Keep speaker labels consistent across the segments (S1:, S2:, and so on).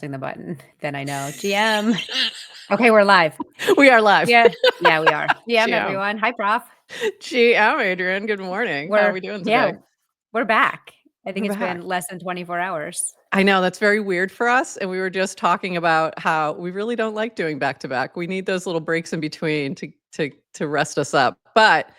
S1: the button, then I know. GM. Okay, we're live.
S2: We are live.
S1: Yeah, yeah, we are. GM,
S2: GM.
S1: everyone. Hi, Prof.
S2: GM, Adrienne. Good morning. How are we doing today?
S1: Yeah, we're back. I think
S2: We're
S1: it's
S2: back.
S1: been less than 24 hours.
S2: I know that's very weird for us. And we were just talking about how we really don't like doing back to back. We need those little breaks in between to rest us up. But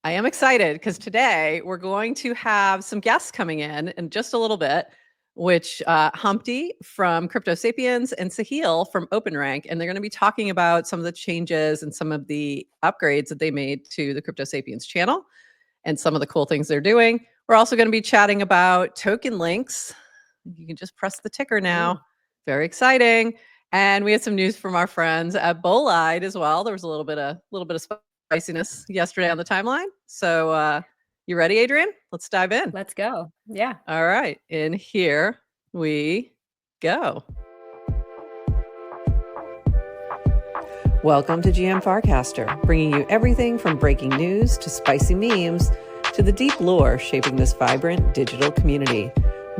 S2: I am excited because today we're going to have some guests coming in just a little bit, which Humpty from Crypto Sapiens and Sahil from OpenRank. And they're going to be talking about some of the changes and some of the upgrades that they made to the Crypto Sapiens channel and some of the cool things they're doing. We're also going to be chatting about token links. You can just press the ticker now. Very exciting. And we had some news from our friends at Bolide as well. There was a little bit of spiciness yesterday on the timeline. So you ready, Adrienne? Let's dive in.
S1: Let's go. Yeah.
S2: All right. And here we go. Welcome to GM Farcaster, bringing you everything from breaking news to spicy memes to the deep lore shaping this vibrant digital community.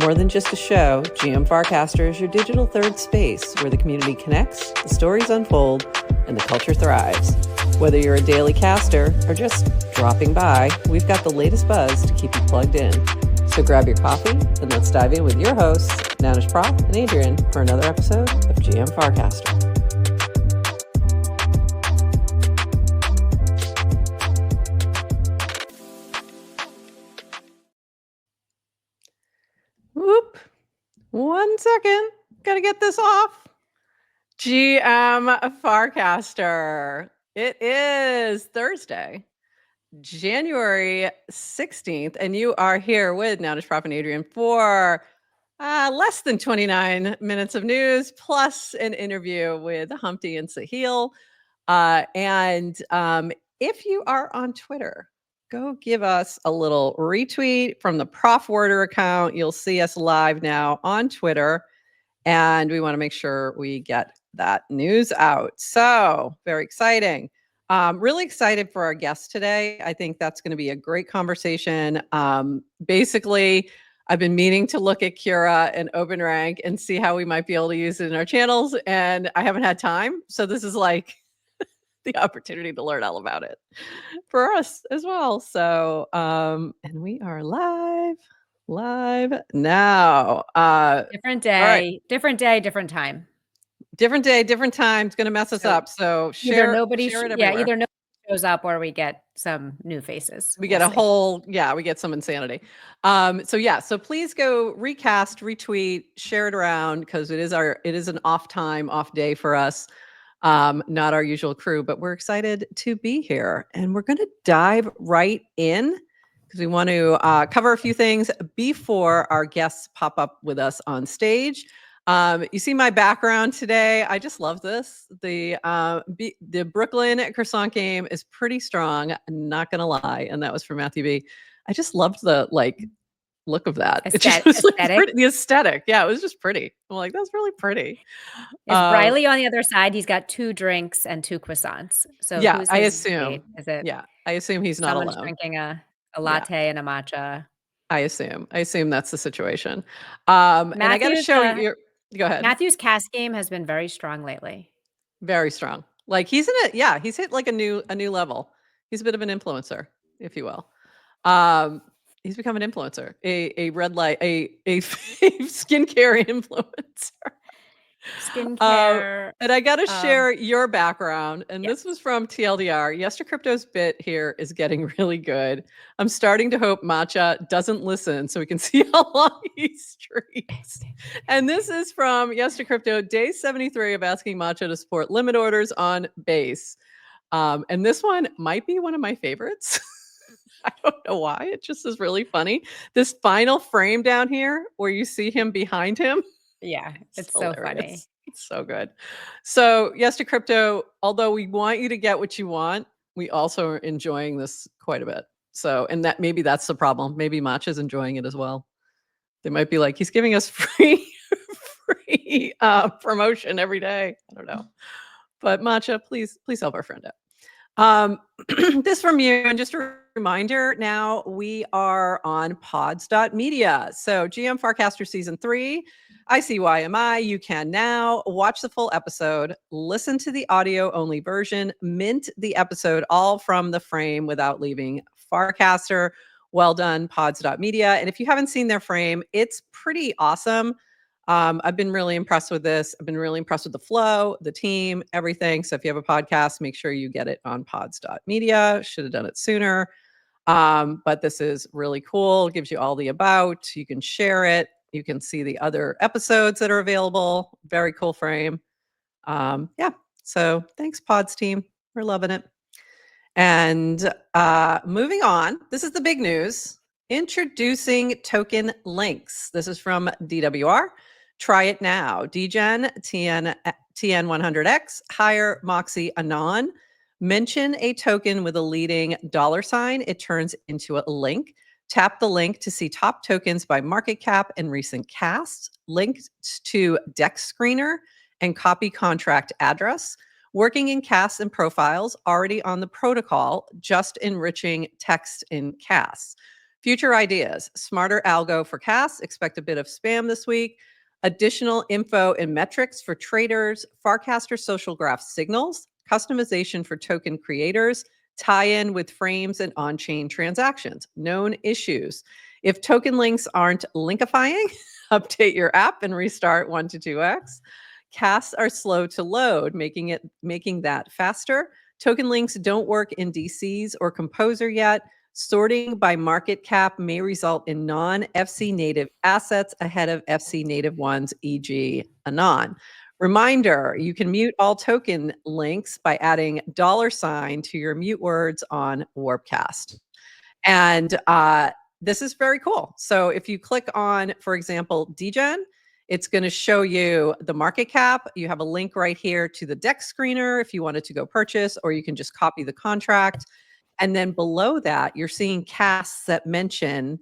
S2: More than just a show, GM Farcaster is your digital third space where the community connects, the stories unfold, and the culture thrives. Whether you're a daily caster or just dropping by, we've got the latest buzz to keep you plugged in. So grab your coffee and let's dive in with your hosts, Neynar Prof and Adrienne, for another episode of GM Farcaster. Whoop. 1 second. Got to get this off. GM Farcaster. It is Thursday, January 16th, and you are here with Neynar Prof and Adrienne for less than 29 minutes of news, plus an interview with Humpty and Sahil. And if you are on Twitter, go give us a little retweet from the Prof Worder account. You'll see us live now on Twitter, and we want to make sure we get that news out. So very exciting. Really excited for our guest today. I think that's going to be a great conversation. Basically, I've been meaning to look at Cura and OpenRank and see how we might be able to use it in our channels, and I haven't had time. So this is like the opportunity to learn all about it for us as well. So, and we are live now.
S1: Different day,
S2: right.
S1: different day, different time.
S2: Different day, different time. It's going to mess us up. So share it everywhere.
S1: Either nobody shows up or we get some new faces.
S2: We get a whole, we get some insanity. So please go recast, retweet, share it around because it is an off day for us. Not our usual crew, but we're excited to be here. And we're going to dive right in because we want to cover a few things before our guests pop up with us on stage. You see my background today. I just love this. The Brooklyn croissant game is pretty strong. I'm not going to lie. And that was for Matthewb. I just loved the look of that.
S1: Aesthetic.
S2: The aesthetic. Yeah, it was just pretty. I'm like, that's really pretty.
S1: Is Briley on the other side? He's got 2 drinks and 2 croissants. So
S2: yeah, I assume.
S1: Is it?
S2: Yeah, I assume he's not alone.
S1: Drinking a latte and a matcha.
S2: I assume that's the situation. And I got to show you. Go ahead.
S1: Matthew's cast game has been very strong lately.
S2: Very strong. Like he's in it. Yeah, he's hit like a new level. He's a bit of an influencer, if you will. He's become an influencer, a red light, a skincare influencer.
S1: Skincare.
S2: And I got to share your background. And this was from TLDR. Yester Crypto's bit here is getting really good. I'm starting to hope Matcha doesn't listen so we can see how long he streaks. And this is from Yester Crypto, day 73 of asking Matcha to support limit orders on base. And this one might be one of my favorites. I don't know why. It just is really funny. This final frame down here where you see him behind him.
S1: Yeah, it's so funny.
S2: It's so good. So, Yester Crypto, although we want you to get what you want, we also are enjoying this quite a bit. So, and that maybe that's the problem. Maybe Matcha's enjoying it as well. They might be like, he's giving us free promotion every day. I don't know. But Matcha, please help our friend out. This from you, and just a reminder, now we are on pods.media. So GM Farcaster Season 3, ICYMI, you can now watch the full episode, listen to the audio-only version, mint the episode all from the frame without leaving Farcaster. Well done, pods.media. And if you haven't seen their frame, it's pretty awesome. I've been really impressed with this. I've been really impressed with the flow, the team, everything. So if you have a podcast, make sure you get it on pods.media. Should have done it sooner. But this is really cool. It gives you all the about. You can share it. You can see the other episodes that are available. Very cool frame. Yeah. So thanks, Pods team. We're loving it. And moving on, this is the big news. Introducing token links. This is from DWR. Try it now. Degen, TN100X, hire Moxie Anon. Mention a token with a leading $sign. It turns into a link. Tap the link to see top tokens by market cap and recent casts. Linked to Dex Screener and copy contract address. Working in casts and profiles already on the protocol, just enriching text in casts. Future ideas, smarter algo for casts, expect a bit of spam this week. Additional info and metrics for traders, Farcaster social graph signals, customization for token creators, tie-in with frames and on-chain transactions, known issues. If token links aren't linkifying, update your app and restart 1 to 2x. Casts are slow to load, making that faster. Token links don't work in DCs or Composer yet. Sorting by market cap may result in non-FC native assets ahead of FC native ones, e.g. Anon. Reminder, you can mute all token links by adding $sign to your mute words on Warpcast. And this is very cool. So if you click on, for example, Degen, it's going to show you the market cap. You have a link right here to the Dex Screener if you wanted to go purchase, or you can just copy the contract. And then below that, you're seeing casts that mention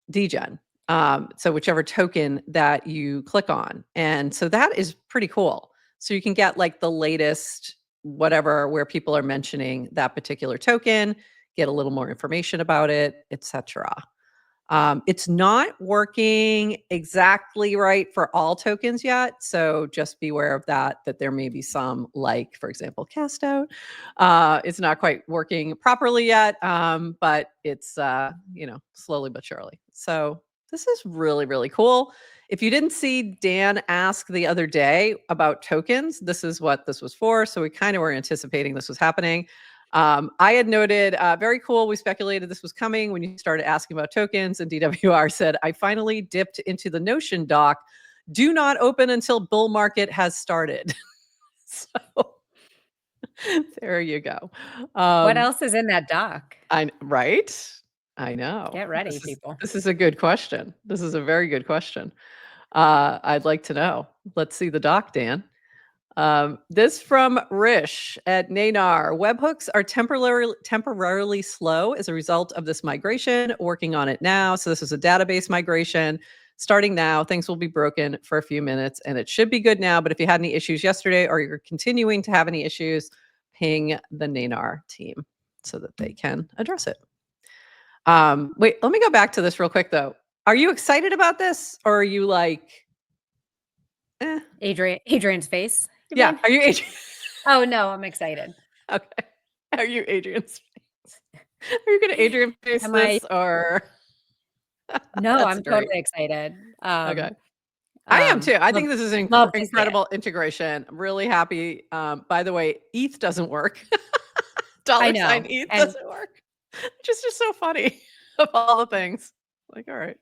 S2: Degen. So whichever token that you click on. And so that is pretty cool. So you can get like the latest whatever where people are mentioning that particular token, get a little more information about it, etc. It's not working exactly right for all tokens yet. So just beware of that there may be some, like, for example, cast out. It's not quite working properly yet, but it's, slowly but surely. So this is really, really cool. If you didn't see Dan ask the other day about tokens, this is what this was for. So we kind of were anticipating this was happening. I had noted, very cool. We speculated this was coming when you started asking about tokens, and DWR said, I finally dipped into the Notion doc. Do not open until bull market has started. So there you go.
S1: What else is in that doc?
S2: Right? I know.
S1: Get ready, people.
S2: This is a good question. This is a very good question. I'd like to know. Let's see the doc, Dan. This from Rish at Neynar. Webhooks are temporarily slow as a result of this migration. Working on it now. So this is a database migration. Starting now, things will be broken for a few minutes, and it should be good now. But if you had any issues yesterday or you're continuing to have any issues, ping the Neynar team so that they can address it. Wait, let me go back to this real quick, though. Are you excited about this, or are you like,
S1: Adrienne's face?
S2: Yeah. Are you Adrienne?
S1: Oh, no, I'm excited.
S2: Okay. Are you Adrienne's face? Are you going to Adrienne face this, or?
S1: No, I'm totally excited.
S2: Okay. I am too. I think this is an incredible integration. I'm really happy. By the way, ETH doesn't work. $sign ETH doesn't work. Just so funny of all the things. Like, all right.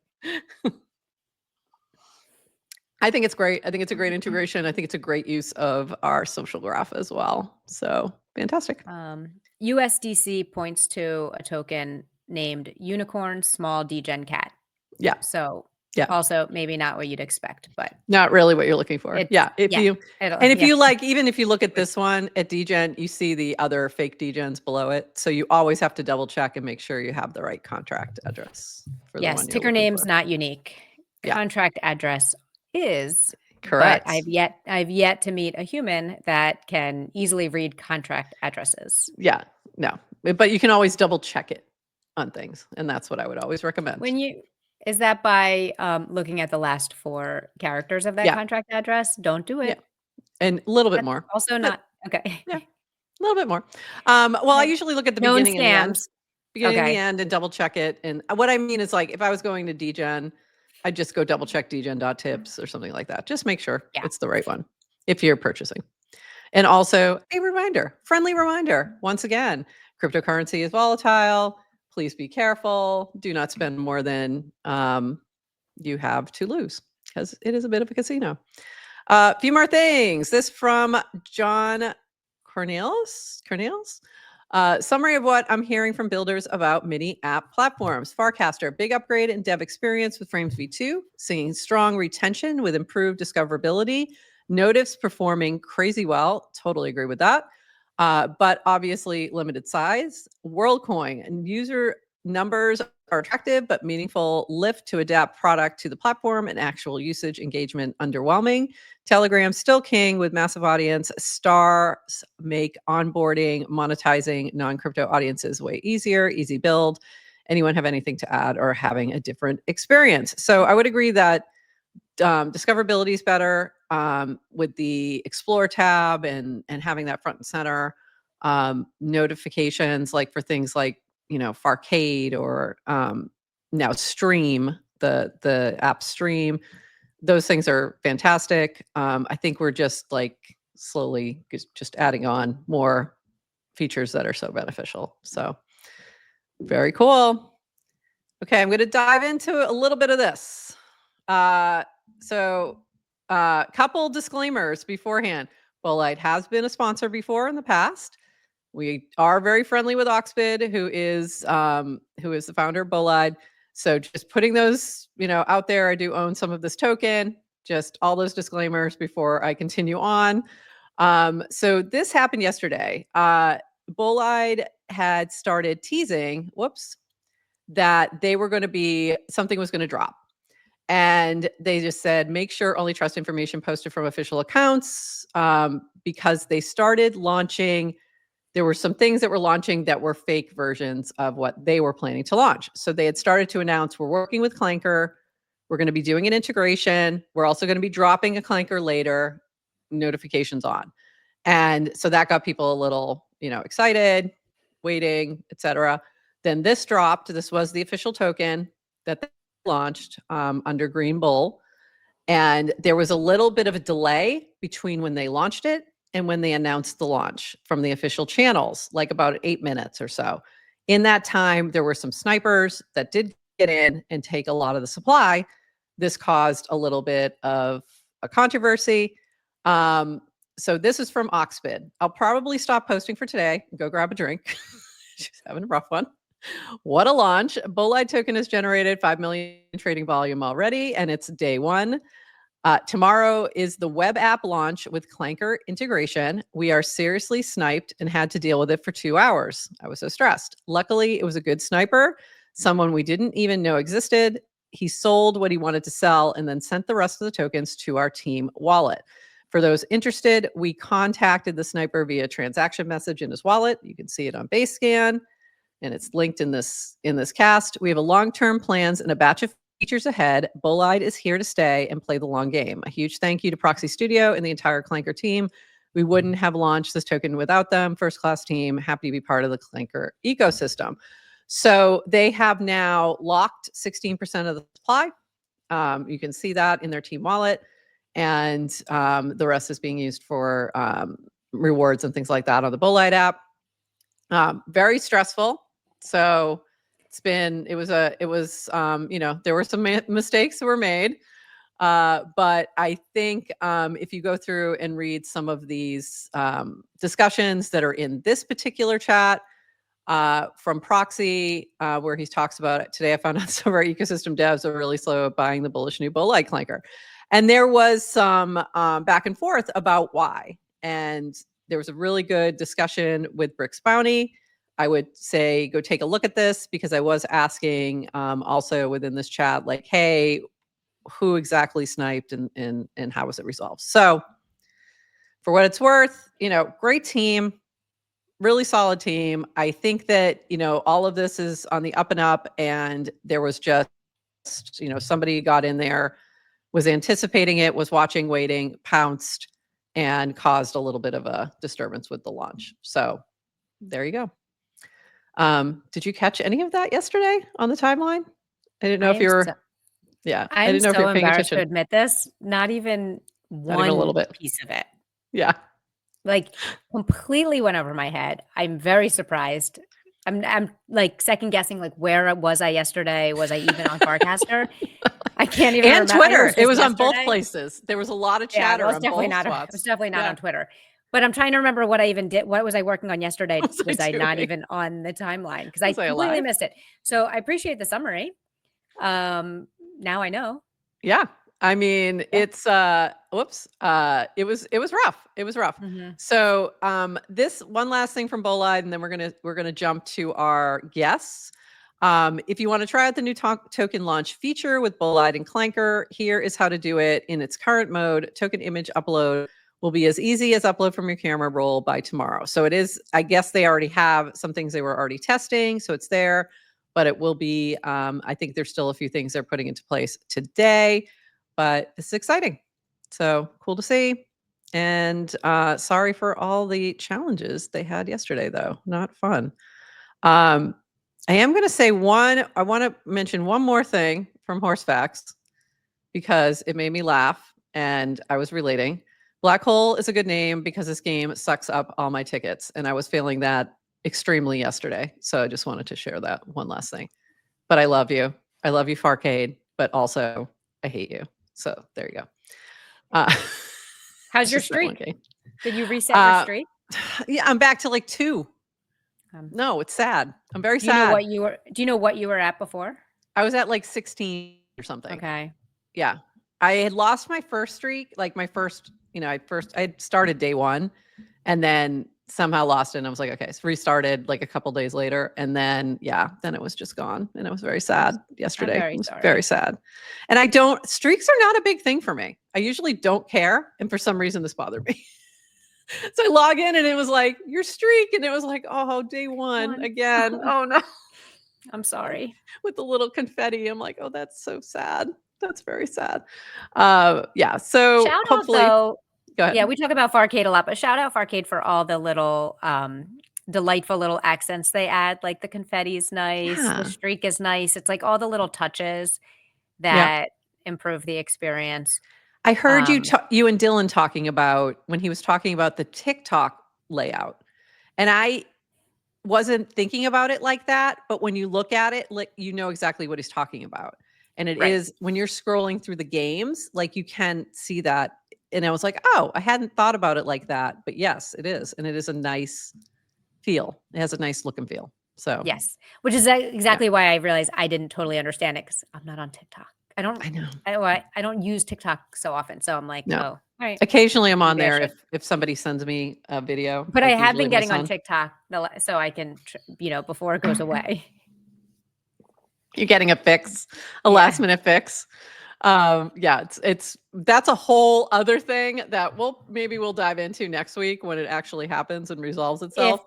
S2: I think it's great. I think it's a great integration. I think it's a great use of our social graph as well. So fantastic.
S1: USDC points to a token named Unicorn Small Degen Cat.
S2: Yeah.
S1: So
S2: yeah,
S1: also maybe not what you'd expect, but
S2: not really what you're looking for. Yeah. If you like, even if you look at this one at Degen, you see the other fake Degens below it. So you always have to double check and make sure you have the right contract address for the one you're
S1: ticker name's not unique. Contract address is
S2: correct.
S1: But I've yet to meet a human that can easily read contract addresses.
S2: Yeah, no, but you can always double check it. on things. And that's what I would always recommend.
S1: Is that by looking at the last 4 characters of that
S2: Yeah.
S1: contract address? Don't do
S2: Yeah.
S1: it.
S2: And a little bit
S1: That's
S2: more.
S1: also
S2: But
S1: not okay.
S2: yeah, a little bit more. Well, I
S1: Okay.
S2: usually look at the
S1: Known
S2: beginning and the end.
S1: scams.
S2: Beginning and the
S1: Okay.
S2: end and double check it. And what I mean is like if I was going to Degen, I'd just go double check degen.tips or something like that. Just make sure
S1: Yeah.
S2: it's the right one if you're purchasing. And also a reminder, friendly reminder, once again, cryptocurrency is volatile. Please be careful. Do not spend more than you have to lose because it is a bit of a casino. A few more things. This from John Cornelius. Summary of what I'm hearing from builders about mini app platforms. Farcaster, big upgrade in dev experience with Frames v2, seeing strong retention with improved discoverability. Notifs performing crazy well. Totally agree with that. But obviously limited size. WorldCoin and user numbers are attractive, but meaningful lift to adapt product to the platform and actual usage engagement underwhelming. Telegram still king with massive audience. Stars make onboarding, monetizing non-crypto audiences way easier, easy build. Anyone have anything to add or having a different experience? So I would agree that discoverability is better with the Explore tab and having that front and center. Notifications like for things like Farcade or now Stream, the app Stream. Those things are fantastic. I think we're just like slowly just adding on more features that are so beneficial. So very cool. Okay, I'm going to dive into a little bit of this. So couple disclaimers beforehand. Bolide has been a sponsor before in the past. We are very friendly with Oxbid, who is the founder of Bolide. So just putting those, out there. I do own some of this token. Just all those disclaimers before I continue on. So this happened yesterday. Bolide had started teasing, that they were going to be something was going to drop. And they just said, make sure only trust information posted from official accounts because they started launching. There were some things that were launching that were fake versions of what they were planning to launch. So they had started to announce, we're working with Clanker. We're going to be doing an integration. We're also going to be dropping a Clanker later, notifications on. And so that got people a little, excited, waiting, etc. Then this dropped. This was the official token that they launched under Green Bull. And there was a little bit of a delay between when they launched it and when they announced the launch from the official channels, like about 8 minutes or so. In that time, there were some snipers that did get in and take a lot of the supply. This caused a little bit of a controversy. So this is from Oxbid. I'll probably stop posting for today and go grab a drink. She's having a rough one. What a launch. Bolide token has generated 5 million trading volume already, and it's day one. Tomorrow is the web app launch with Clanker integration. We are seriously sniped and had to deal with it for 2 hours. I was so stressed. Luckily, it was a good sniper, someone we didn't even know existed. He sold what he wanted to sell and then sent the rest of the tokens to our team wallet. For those interested, we contacted the sniper via transaction message in his wallet. You can see it on Basescan, and it's linked in this cast. We have a long-term plans and a batch of features ahead. Bolide is here to stay and play the long game. A huge thank you to Proxy Studio and the entire Clanker team. We wouldn't have launched this token without them. First-class team, happy to be part of the Clanker ecosystem. So they have now locked 16% of the supply. You can see that in their team wallet. And the rest is being used for rewards and things like that on the Bolide app. Very stressful. So there were some mistakes that were made. But I think if you go through and read some of these discussions that are in this particular chat from Proxy, where he talks about it today, I found out some of our ecosystem devs are really slow at buying the bullish new Bolide Clanker. And there was some back and forth about why. And there was a really good discussion with Brick's Bounty. I would say go take a look at this because I was asking also within this chat, like, hey, who exactly sniped and how was it resolved? So for what it's worth, great team. really solid team. I think that, all of this is on the up and up, and there was just, somebody got in there, was anticipating it, was watching, waiting, pounced, and caused a little bit of a disturbance with the launch. So there you go. Did you catch any of that yesterday on the timeline? I didn't know if you were, I
S1: I'm
S2: didn't know if you
S1: so
S2: were paying
S1: embarrassed to
S2: attention.
S1: admit this. Not even
S2: Not even a little
S1: one
S2: bit.
S1: piece of it.
S2: Yeah.
S1: Like completely went over my head. I'm very surprised. I'm like second guessing, like where was I yesterday? Was I even on Farcaster? I can't even
S2: And
S1: remember. I know
S2: Twitter. It was on both
S1: yesterday.
S2: places. There was a lot of
S1: Yeah,
S2: chatter
S1: well,
S2: on both
S1: it was
S2: spots.
S1: definitely not
S2: Yeah.
S1: on Twitter. But I'm trying to remember what I even did. What was I working on yesterday?
S2: Was I
S1: not
S2: doing?
S1: even on the timeline? Because I
S2: Was I
S1: completely
S2: alive?
S1: missed it. So I appreciate the summary. Now I know.
S2: Yeah. I mean, it's whoops. It was rough. It was rough.
S1: Mhm.
S2: So this one last thing from Bolide, and then we're gonna jump to our guests. If you want to try out the new token launch feature with Bolide and Clanker, here is how to do it in its current mode. Token image upload will be as easy as upload from your camera roll by tomorrow. So it is, I guess they already have some things they were already testing, so it's there, but it will be, I think there's still a few things they're putting into place today, but it's exciting. So cool to see. And sorry for all the challenges they had yesterday, though. Not fun. I am going to say I want to mention one more thing from Horsefacts because it made me laugh and I was relating. Blackhole is a good name because this game sucks up all my tickets. And I was feeling that extremely yesterday. So I just wanted to share that one last thing. But I love you. I love you, Farcade, but also I hate you. So there you go.
S1: How's your
S2: just that one
S1: streak?
S2: game.
S1: Did you reset your streak?
S2: Yeah, I'm back to like 2. No, it's sad. I'm very
S1: Do you
S2: sad.
S1: know what you were at before?
S2: I was at like 16 or something.
S1: Okay.
S2: Yeah. I had lost my first streak, like my first, I started day 1 and then somehow lost it. And I was like, okay, so restarted like a couple days later. And then, then it was just gone. And it was very sad yesterday.
S1: Very
S2: It was
S1: sorry.
S2: very sad. And streaks are not a big thing for me. I usually don't care. And for some reason, this bothered me. So I log in and it was like, your streak. And it was like, oh, day 1 again. Oh no.
S1: I'm sorry.
S2: With the little confetti. I'm like, oh, that's so sad. That's very sad. Yeah. So
S1: Shout
S2: hopefully,
S1: out though.
S2: go ahead.
S1: Yeah, we talk about Farcade a lot, but shout out Farcade for all the little delightful little accents they add. Like the confetti is nice, the streak is nice. It's like all the little touches that improve the experience.
S2: I heard you and Dylan talking about when he was talking about the TikTok layout, and I wasn't thinking about it like that. But when you look at it, like you know exactly what he's talking about, and it is when you're scrolling through the games, like you can see that. And I was like, oh, I hadn't thought about it like that, but yes, it is, and it is a nice feel. It has a nice look and feel. So
S1: yes, which is exactly why I realized I didn't totally understand it because I'm not on TikTok. I know. I don't use TikTok so often, so I'm like, oh, all right.
S2: Occasionally, I'm on there if somebody sends me a video.
S1: But I have been getting on TikTok so I can, before it goes away.
S2: You're getting a fix, a last minute fix. That's a whole other thing that we'll dive into next week when it actually happens and resolves itself.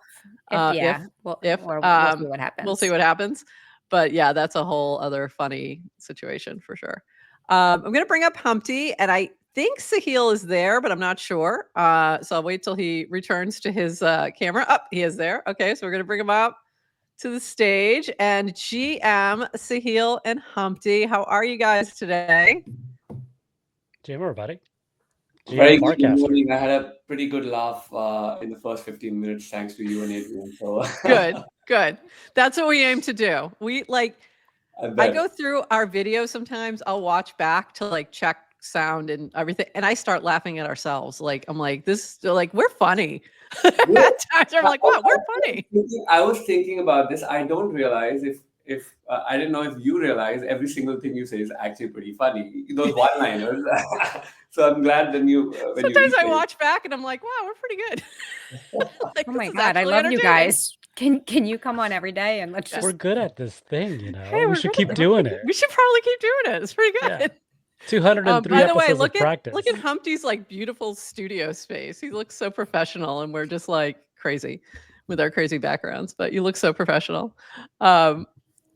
S1: We'll see what happens.
S2: We'll see what happens. But yeah, that's a whole other funny situation for sure. I'm going to bring up Humpty, and I think Sahil is there, but I'm not sure. So I'll wait till he returns to his camera. Oh, he is there. Okay, so we're going to bring him up to the stage. And GM, Sahil, and Humpty, how are you guys today?
S3: GM, everybody.
S4: Very good morning. I had a pretty good laugh in the first 15 minutes, thanks to you and Adrienne. So
S2: good. That's what we aim to do. I go through our videos sometimes. I'll watch back to like check sound and everything, and I start laughing at ourselves. Like I'm like, we're funny. At times I'm like, wow, we're funny.
S4: I was thinking about this. I don't realize if I didn't know if you realize every single thing you say is actually pretty funny. Those one-liners. So I'm glad when
S2: sometimes I watch back and I'm like, wow, we're pretty good.
S1: Like, oh my God, I love you guys. Can you come on every day and let's just...
S3: We're good at this thing, Hey, we should keep doing it.
S2: We should probably keep doing it. It's pretty good.
S3: Yeah. 203
S2: by the way,
S3: episodes of practice.
S2: Look at Humpty's like beautiful studio space. He looks so professional and we're just like crazy. with our crazy backgrounds, but you look so professional. And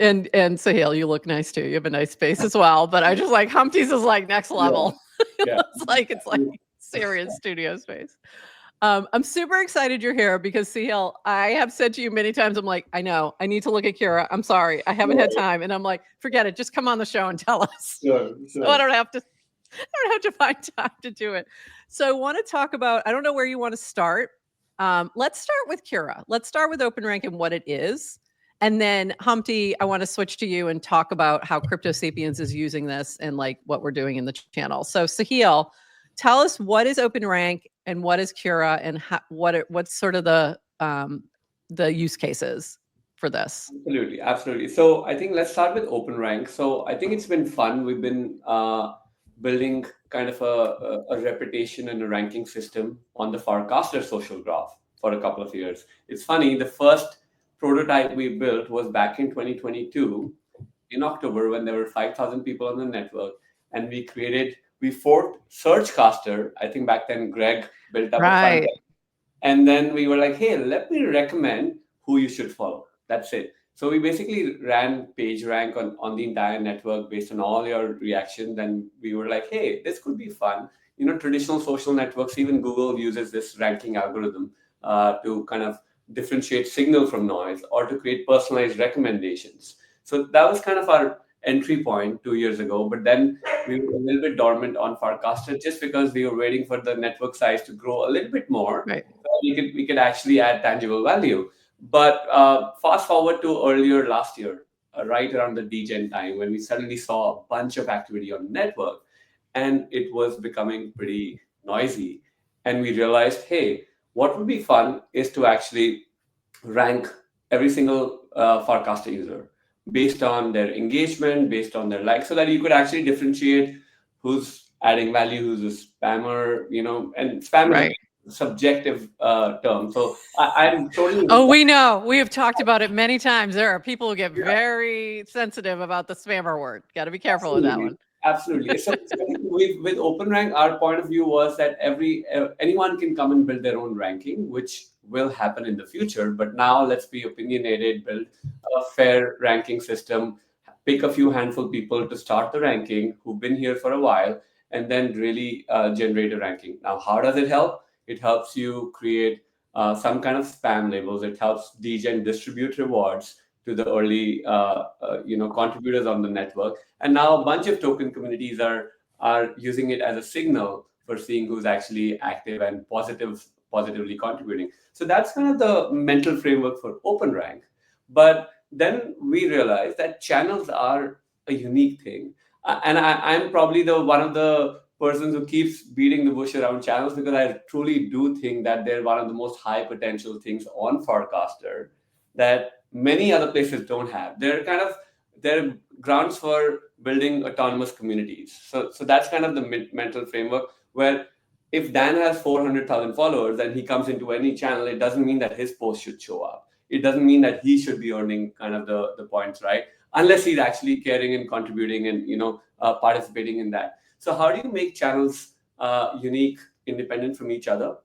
S2: Sahil, you look nice too. You have a nice face as well. But I just like Humpty's is like next level.
S4: Yeah.
S2: It's like serious studio space. I'm super excited you're here because Sahil, I have said to you many times, I'm like, I know, I need to look at Kira. I'm sorry, I haven't had time. And I'm like, forget it, just come on the show and tell us.
S4: Sure.
S2: So I don't have to find time to do it. So I want to talk about, I don't know where you want to start. Let's start with Kira. Let's start with OpenRank and what it is. And then Humpty, I want to switch to you and talk about how Crypto Sapiens is using this and like what we're doing in the channel. So Sahil, tell us what is OpenRank and what is Kira and what's sort of the use cases for this.
S4: Absolutely. So I think let's start with OpenRank. So I think it's been fun. We've been building kind of a reputation and a ranking system on the Farcaster social graph for a couple of years. It's funny, the first prototype we built was back in 2022 in October when there were 5,000 people on the network, and we forked Searchcaster. I think back then Greg built up a front end. And then we were like, hey, let me recommend who you should follow. That's it. So we basically ran PageRank on the entire network based on all your reactions. And we were like, hey, this could be fun. Traditional social networks, even Google uses this ranking algorithm to kind of differentiate signal from noise or to create personalized recommendations. So that was kind of our entry point 2 years ago, but then we were a little bit dormant on Farcaster just because we were waiting for the network size to grow a little bit more.
S2: Right.
S4: So we could actually add tangible value. But fast forward to earlier last year, right around the Degen time, when we suddenly saw a bunch of activity on the network, and it was becoming pretty noisy. And we realized, hey, what would be fun is to actually rank every single Farcaster user based on their engagement, based on their likes, so that you could actually differentiate who's adding value, who's a spammer, and spammer is a subjective term. So I'm totally...
S2: Oh, we know. We have talked about it many times. There are people who get very sensitive about the spammer word. Got to be careful with that one.
S4: Absolutely. So with OpenRank, our point of view was that anyone can come and build their own ranking, which will happen in the future. But now let's be opinionated, build a fair ranking system, pick a few handful people to start the ranking who've been here for a while, and then really generate a ranking. Now, how does it help? It helps you create some kind of spam labels. It helps Degen distribute rewards to the early contributors on the network. And now a bunch of token communities are using it as a signal for seeing who's actually active and positively contributing. So that's kind of the mental framework for OpenRank. But then we realized that channels are a unique thing. And I'm probably one of the persons who keeps beating the bush around channels, because I truly do think that they're one of the most high potential things on Farcaster that many other places don't have. They're grounds for building autonomous communities. So that's kind of the mental framework, where if Dan has 400,000 followers and he comes into any channel, it doesn't mean that his post should show up. It doesn't mean that he should be earning kind of the points, right? Unless he's actually caring and contributing and participating in that. So how do you make channels unique, independent from each other,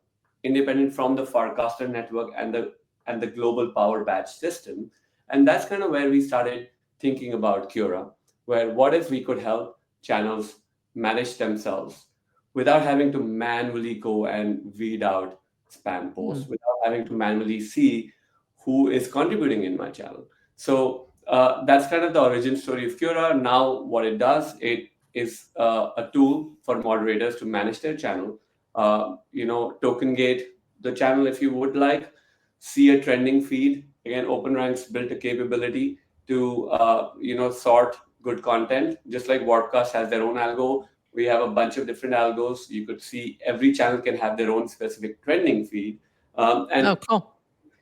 S4: independent from the Farcaster network and the global power badge system? And that's kind of where we started thinking about Kira, where what if we could help channels manage themselves without having to manually go and weed out spam posts, without having to manually see who is contributing in my channel. So that's kind of the origin story of Kira. Now what it does, it is a tool for moderators to manage their channel, token gate the channel if you would like, see a trending feed. Again, OpenRank's built a capability to sort good content, just like Warpcast has their own algo. We have a bunch of different algos. You could see every channel can have their own specific trending feed. And
S2: cool.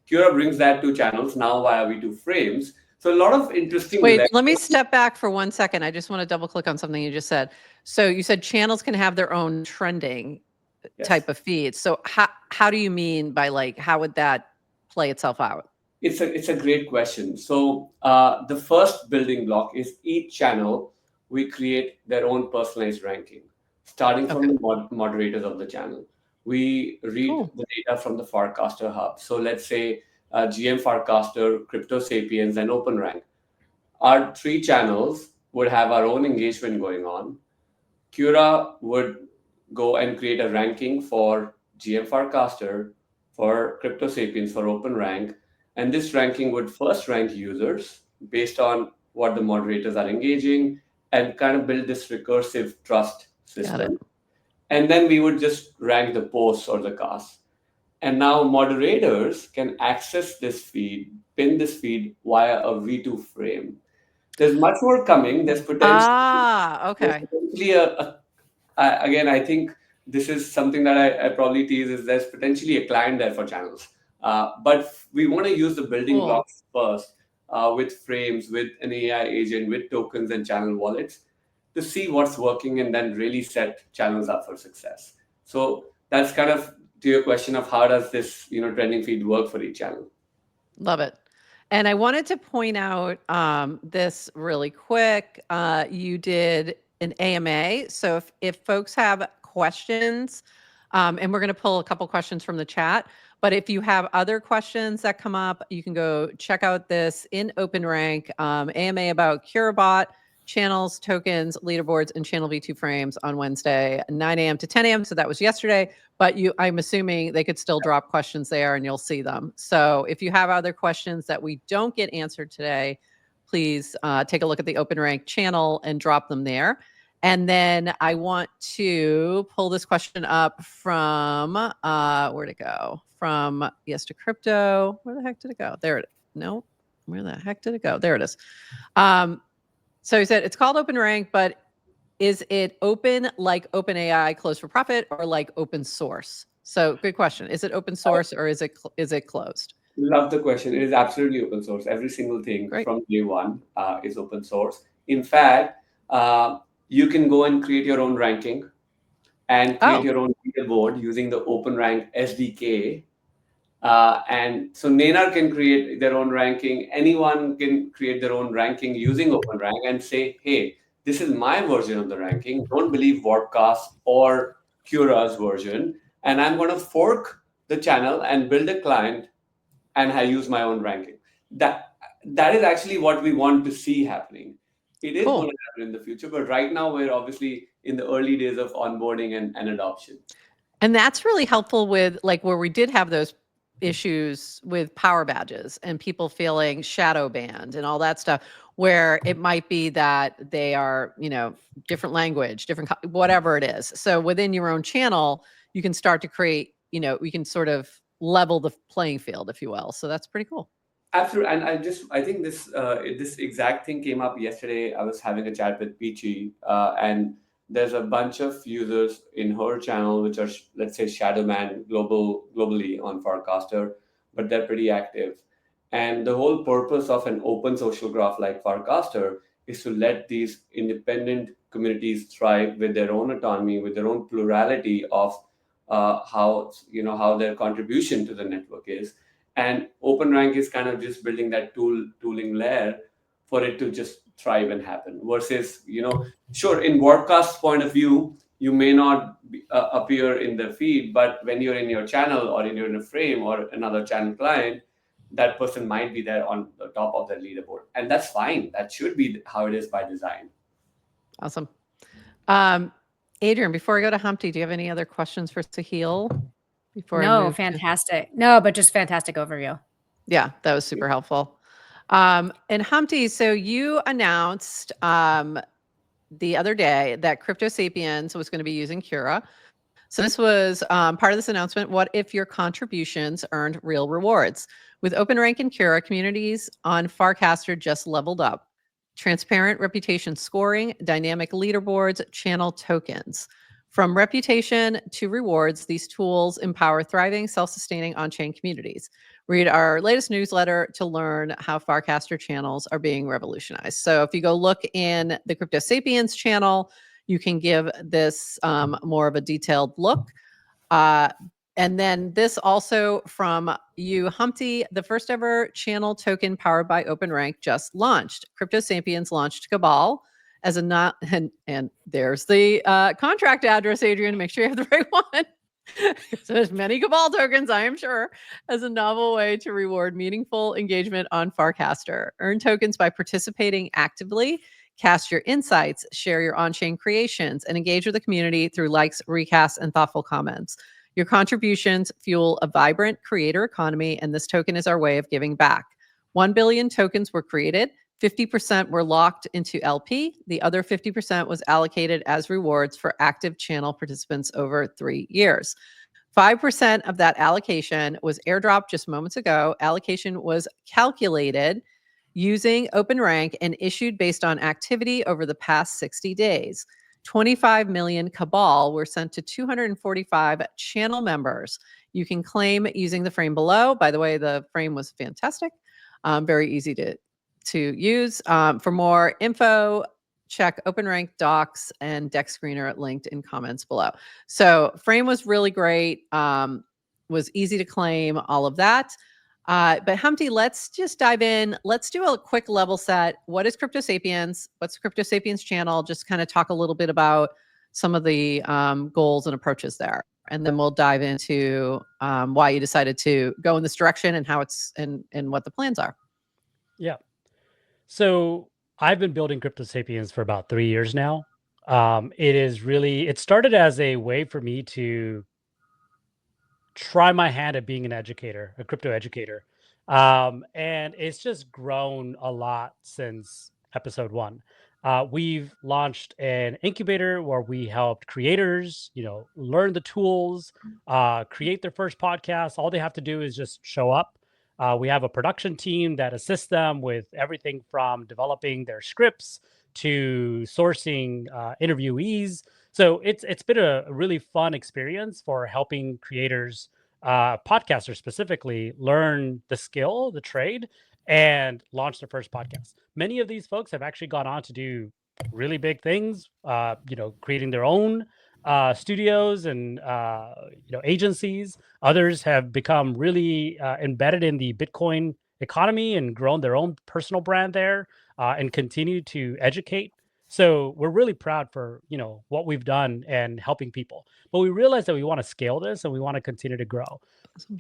S4: Kira brings that to channels now via V2 frames. So a lot of interesting...
S2: Wait, let me step back for 1 second. I just want to double click on something you just said. So you said channels can have their own trending type of feeds. So how do you mean by how would that play itself out?
S4: It's a great question. So the first building block is each channel, we create their own personalized ranking, starting from the moderators of the channel. We read the data from the Farcaster hub. So let's say GM Farcaster, Crypto Sapiens, and OpenRank. Our 3 channels would have our own engagement going on. Cura would go and create a ranking for GM Farcaster, for Crypto Sapiens, for OpenRank, and this ranking would first rank users based on what the moderators are engaging and kind of build this recursive trust system. And then we would just rank the posts or the casts. And now moderators can access this feed, pin this feed via a V2 frame. There's much more coming. There's potentially again, I think this is something that I probably tease is there's potentially a client there for channels. But we want to use the building blocks first with frames, with an AI agent, with tokens and channel wallets to see what's working and then really set channels up for success. So that's kind of to your question of how does this trending feed work for each channel.
S2: Love it. And I wanted to point out this really quick. You did an AMA. So if folks have questions, and we're going to pull a couple questions from the chat, but if you have other questions that come up, you can go check out this in OpenRank AMA about CuraBot, channels, tokens, leaderboards, and channel V2 frames on Wednesday, 9 a.m. to 10 a.m. So that was yesterday, but I'm assuming they could still drop questions there and you'll see them. So if you have other questions that we don't get answered today, please take a look at the OpenRank channel and drop them there. And then I want to pull this question up from, where'd it go? From Yes to Crypto. Where the heck did it go? There it is. No, where the heck did it go? There it is. So he said, it's called OpenRank, but is it open like OpenAI closed for profit or like open source? So good question. Is it open source or is it closed?
S4: Love the question. It is absolutely open source. Every single thing from day one is open source. In fact, you can go and create your own ranking and create your own leaderboard using the OpenRank SDK. And so Neynar can create their own ranking. Anyone can create their own ranking using OpenRank and say, hey, this is my version of the ranking. Don't believe Wordcast or Cura's version. And I'm going to fork the channel and build a client and I use my own ranking. That is actually what we want to see happening. It is going to happen in the future, but right now we're obviously in the early days of onboarding and adoption.
S2: And that's really helpful with like where we did have those issues with power badges and people feeling shadow banned and all that stuff, where it might be that they are, different language, different, whatever it is. So within your own channel, you can start to create, we can sort of level the playing field, if you will. So that's pretty cool.
S4: Absolutely. And I think this exact thing came up yesterday. I was having a chat with Peachy and there's a bunch of users in her channel, which are, let's say, shadow banned globally on Farcaster, but they're pretty active. And the whole purpose of an open social graph like Farcaster is to let these independent communities thrive with their own autonomy, with their own plurality of how their contribution to the network is. And OpenRank is kind of just building that tooling layer for it to just thrive and happen. Versus, sure, in Wordcast's point of view, you may not appear in the feed, but when you're in your channel or you're in a frame or another channel client, that person might be there on the top of the leaderboard. And that's fine. That should be how it is by design.
S2: Awesome. Adrienne, before I go to Humpty, do you have any other questions for Sahil?
S1: Fantastic. No, but just fantastic overview.
S2: Yeah, that was super helpful. And Humpty, so you announced the other day that Crypto Sapiens was going to be using Cura. So this was part of this announcement. What if your contributions earned real rewards? With OpenRank and Cura, communities on Farcaster just leveled up. Transparent reputation scoring, dynamic leaderboards, channel tokens. From reputation to rewards, these tools empower thriving, self-sustaining on-chain communities. Read our latest newsletter to learn how Farcaster channels are being revolutionized. So if you go look in the Crypto Sapiens channel, you can give this more of a detailed look. And then this also from you, Humpty, the first ever channel token powered by OpenRank just launched. Crypto Sapiens launched Cabal as a and there's the contract address, Adrienne, make sure you have the right one. So there's many Cabal tokens, I am sure, as a novel way to reward meaningful engagement on Farcaster. Earn tokens by participating actively, cast your insights, share your on-chain creations, and engage with the community through likes, recasts, and thoughtful comments. Your contributions fuel a vibrant creator economy, and this token is our way of giving back. 1 billion tokens were created. 50% were locked into LP. The other 50% was allocated as rewards for active channel participants over 3 years. 5% of that allocation was airdropped just moments ago. Allocation was calculated using OpenRank and issued based on activity over the past 60 days. 25 million Cabal were sent to 245 channel members. You can claim using the frame below. By the way, the frame was fantastic. Very easy to use. For more info, check OpenRank docs and deck screener linked in comments below. So frame was really great. Was easy to claim, all of that. But Humpty, let's just dive in. Let's do a quick level set. What is Crypto Sapiens? What's Crypto Sapiens channel? Just kind of talk a little bit about some of the goals and approaches there. And then we'll dive into why you decided to go in this direction and how it's and what the plans are.
S3: Yeah. So I've been building Crypto Sapiens for about 3 years now. It started as a way for me to try my hand at being an educator, a crypto educator. And it's just grown a lot since episode 1. We've launched an incubator where we helped creators, learn the tools, create their first podcast. All they have to do is just show up. We have a production team that assists them with everything from developing their scripts to sourcing interviewees. So it's been a really fun experience for helping creators, podcasters specifically, learn the skill, the trade, and launch their first podcast. Many of these folks have actually gone on to do really big things, creating their own studios and agencies. Others have become really embedded in the Bitcoin economy and grown their own personal brand there, and continue to educate. So we're really proud for what we've done and helping people. But we realized that we want to scale this and we want to continue to grow.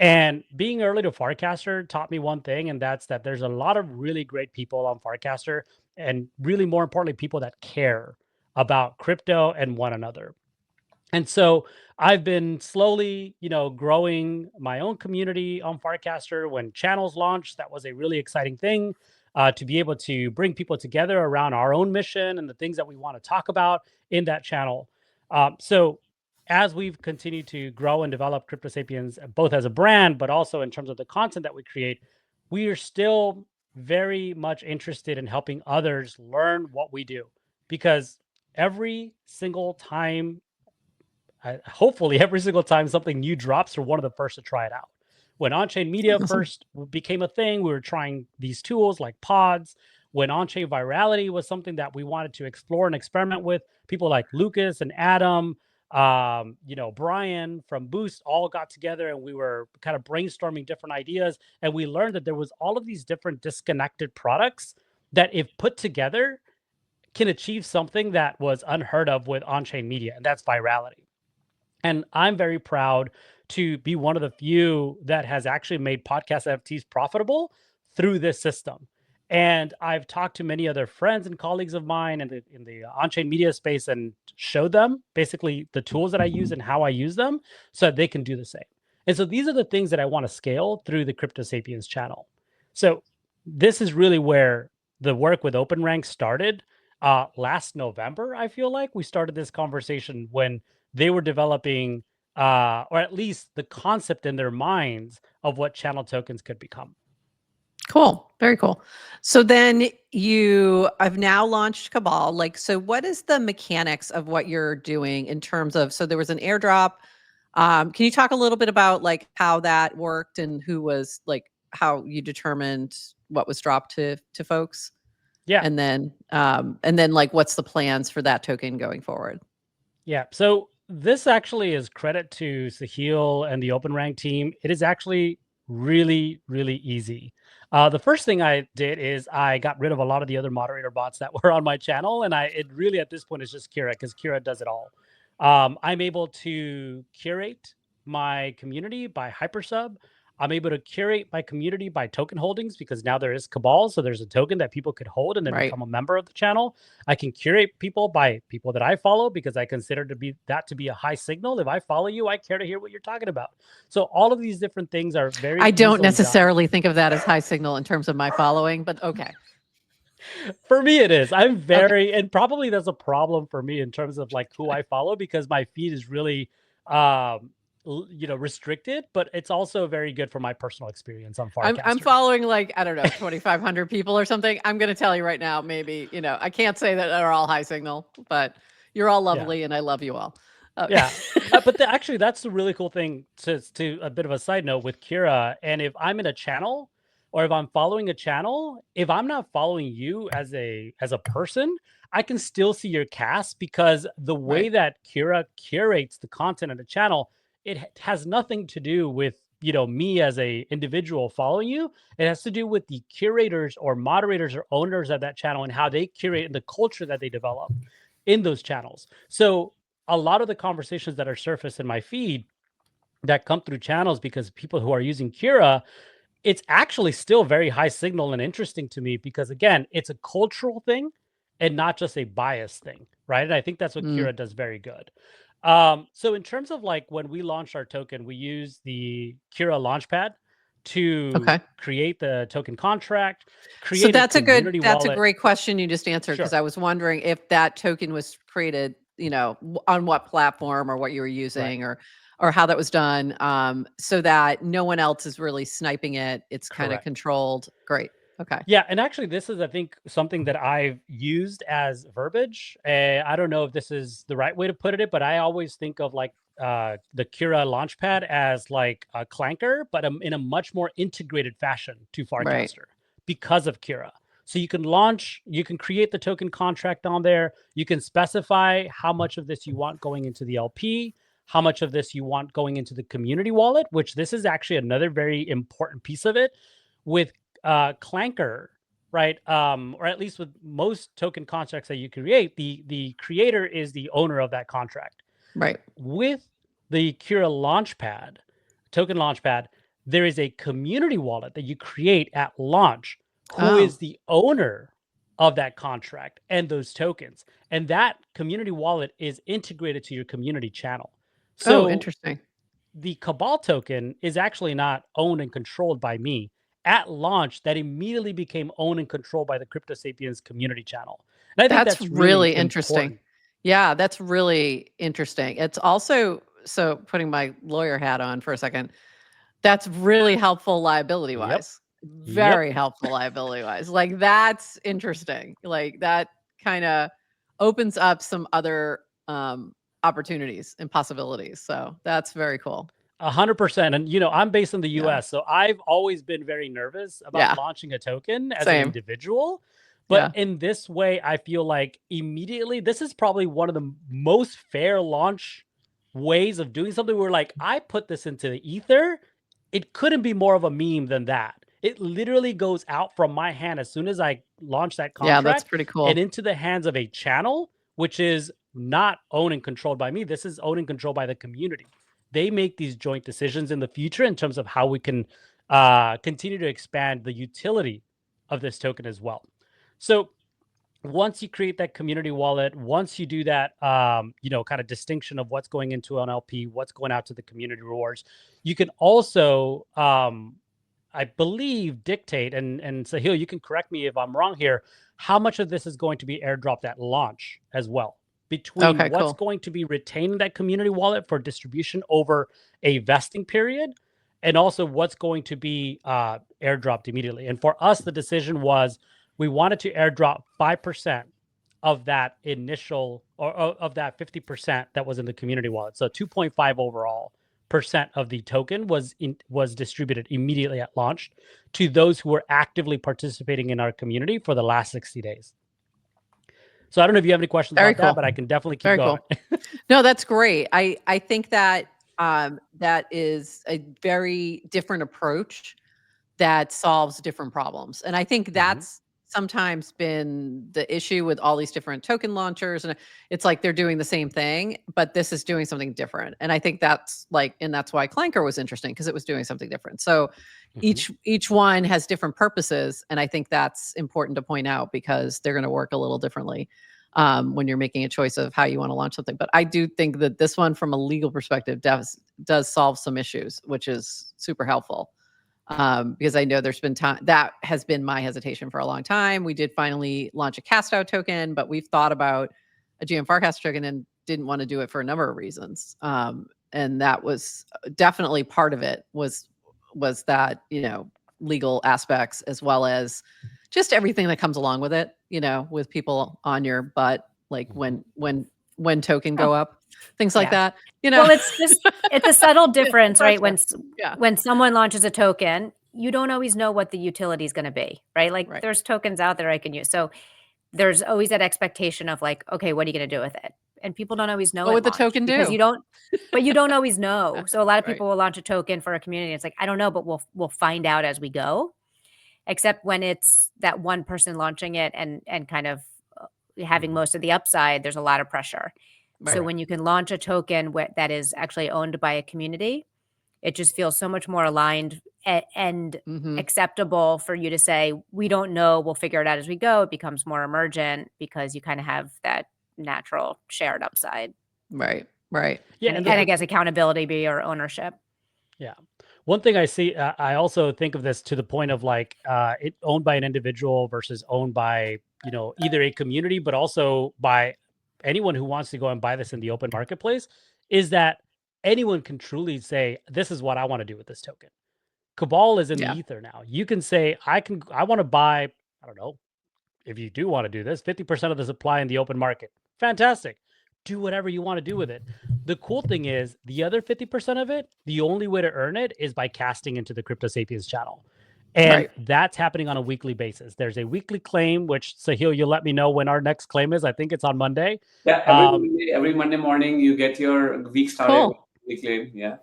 S3: And being early to Farcaster taught me one thing, and that's that there's a lot of really great people on Farcaster, and really more importantly, people that care about crypto and one another. And so I've been slowly, growing my own community on Farcaster. When channels launched, that was a really exciting thing, to be able to bring people together around our own mission and the things that we want to talk about in that channel. So as we've continued to grow and develop Crypto Sapiens, both as a brand, but also in terms of the content that we create, we are still very much interested in helping others learn what we do, because every single time, hopefully every single time something new drops, we're one of the first to try it out. When Onchain Media first became a thing, we were trying these tools like pods. When on-chain virality was something that we wanted to explore and experiment with, people like Lucas and Adam, Brian from Boost all got together and we were kind of brainstorming different ideas. And we learned that there was all of these different disconnected products that, if put together, can achieve something that was unheard of with on-chain media, and that's virality. And I'm very proud to be one of the few that has actually made podcast NFTs profitable through this system. And I've talked to many other friends and colleagues of mine in the on-chain media space and showed them basically the tools that I use and how I use them so that they can do the same. And so these are the things that I want to scale through the Crypto Sapiens channel. So this is really where the work with OpenRank started. Last November, I feel like we started this conversation when they were developing, or at least the concept in their minds of what channel tokens could become.
S2: Cool. Very cool. So then I've now launched Cabal. So what is the mechanics of what you're doing in terms of, so there was an airdrop. Can you talk a little bit about how that worked and who was how you determined what was dropped to folks?
S3: Yeah.
S2: And then what's the plans for that token going forward?
S3: Yeah. So this actually is credit to Sahil and the OpenRank team. It is actually really, really easy. The first thing I did is I got rid of a lot of the other moderator bots that were on my channel. And it really, at this point, is just Kira, because Kira does it all. I'm able to curate my community by hypersub. I'm able to curate my community by token holdings because now there is Cabal. So there's a token that people could hold and then become a member of the channel. I can curate people by people that I follow because I consider to be a high signal. If I follow you, I care to hear what you're talking about. So all of these different things are very
S2: I don't
S3: easily
S2: necessarily think of that as high signal in terms of my following, but okay.
S3: For me, it is. I'm very, and probably that's a problem for me in terms of like who I follow because my feed is really, restricted, but it's also very good for my personal experience on Farcaster.
S2: I'm following like, I don't know, 2,500 people or something. I'm going to tell you right now, maybe, I can't say that they're all high signal, but you're all lovely and I love you all.
S3: Yeah. But actually, that's the really cool thing to a bit of a side note with Kira. And if I'm in a channel or if I'm following a channel, if I'm not following you as a person, I can still see your cast because the way that Kira curates the content of the channel, it has nothing to do with, me as a individual following you. It has to do with the curators or moderators or owners of that channel and how they curate and the culture that they develop in those channels. So a lot of the conversations that are surfaced in my feed that come through channels because people who are using Kira, it's actually still very high signal and interesting to me because again, it's a cultural thing and not just a bias thing, right? And I think that's what Kira does very good. So in terms of like when we launched our token, we use the Kira Launchpad to create the token contract.
S2: So that's a
S3: wallet.
S2: great question you just answered because I was wondering if that token was created, on what platform or what you were using or how that was done, so that no one else is really sniping it. It's kind of controlled. Great. Okay.
S3: Yeah, and actually, this is, I think, something that I've used as verbiage. I don't know if this is the right way to put it, but I always think of like the Kira Launchpad as like a clanker, but in a much more integrated fashion to Farcaster because of Kira. So you can create the token contract on there. You can specify how much of this you want going into the LP, how much of this you want going into the community wallet, which this is actually another very important piece of it. With clanker, right? Or at least with most token contracts that you create, the creator is the owner of that contract.
S2: Right.
S3: With the Kira Launchpad, token Launchpad, there is a community wallet that you create at launch who is the owner of that contract and those tokens. And that community wallet is integrated to your community channel. So
S2: interesting.
S3: The Cabal token is actually not owned and controlled by me. At launch, that immediately became owned and controlled by the Crypto Sapiens community channel. And I think that's really interesting.
S2: Important. Yeah, that's really interesting. It's also, so putting my lawyer hat on for a second, that's really helpful liability-wise. Very helpful liability-wise. Like, that's interesting. Like, that kind of opens up some other opportunities and possibilities. So that's very cool.
S3: 100%. And, I'm based in the US, so I've always been very nervous about launching a token as an individual. But in this way, I feel like immediately, this is probably one of the most fair launch ways of doing something where like, I put this into the ether. It couldn't be more of a meme than that. It literally goes out from my hand as soon as I launch that contract.
S2: Yeah, that's pretty cool.
S3: And into the hands of a channel, which is not owned and controlled by me. This is owned and controlled by the community. They make these joint decisions in the future in terms of how we can continue to expand the utility of this token as well. So once you create that community wallet, once you do that, kind of distinction of what's going into an LP, what's going out to the community rewards, you can also, I believe, dictate, and Sahil, you can correct me if I'm wrong here, how much of this is going to be airdropped at launch as well, between what's going to be retained in that community wallet for distribution over a vesting period, and also what's going to be airdropped immediately. And for us, the decision was we wanted to airdrop 5% of that initial, or of that 50% that was in the community wallet. So 2.5 overall % of the token was distributed immediately at launch to those who were actively participating in our community for the last 60 days. So I don't know if you have any questions about that, but I can definitely keep going.
S2: Cool. No, that's great. I think that that is a very different approach that solves different problems. And I think that's sometimes been the issue with all these different token launchers, and it's like they're doing the same thing, but this is doing something different. And I think that's why clanker was interesting, because it was doing something different. So each one has different purposes, and I think that's important to point out, because they're going to work a little differently when you're making a choice of how you want to launch something. But I do think that this one, from a legal perspective, does solve some issues, which is super helpful. Because I know there's been time that has been my hesitation for a long time. We did finally launch a cast out token, but we've thought about a GM Farcaster token and didn't want to do it for a number of reasons. And that was definitely part of it, was that, legal aspects, as well as just everything that comes along with it, with people on your butt, like when token go up, things like that.
S1: Well, it's a subtle difference, right? When someone launches a token, you don't always know what the utility is going to be, right? Like there's tokens out there I can use. So there's always that expectation of like, okay, what are you going to do with it? And people don't always know
S2: what would the token do,
S1: because you don't always know. So a lot of people will launch a token for a community. It's like, I don't know, but we'll find out as we go. Except when it's that one person launching it and kind of having most of the upside, there's a lot of pressure. So when you can launch a token that is actually owned by a community, it just feels so much more aligned and acceptable for you to say, we don't know, we'll figure it out as we go. It becomes more emergent because you kind of have that natural shared upside.
S2: Right.
S1: Yeah, and I guess accountability or ownership.
S3: Yeah. One thing I see, I also think of this to the point of like it owned by an individual versus owned by, either a community, but also by anyone who wants to go and buy this in the open marketplace, is that anyone can truly say, this is what I want to do with this token. Cabal is in the ether now. You can say, I want to buy, I don't know, if you do want to do this, 50% of the supply in the open market. Fantastic. Do whatever you want to do with it. The cool thing is the other 50% of it, the only way to earn it is by casting into the Crypto Sapiens channel. And that's happening on a weekly basis. There's a weekly claim, which Sahil, you'll let me know when our next claim is. I think it's on Monday.
S4: Yeah, every Monday morning you get your week started claim. Yeah.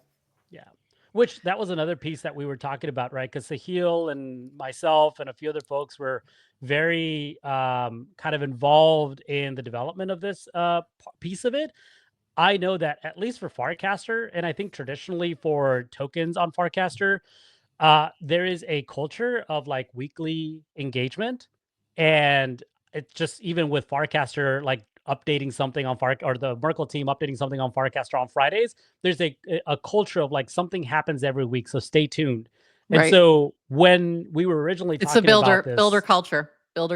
S3: Which that was another piece that we were talking about, right? Because Sahil and myself and a few other folks were very kind of involved in the development of this piece of it. I know that at least for Farcaster, and I think traditionally for tokens on Farcaster, there is a culture of like weekly engagement. And it's just even with Farcaster, like updating something on or the Merkle team updating something on Farcaster on Fridays, there's a culture of like something happens every week. So stay tuned. And so when we were originally talking about this,
S2: builder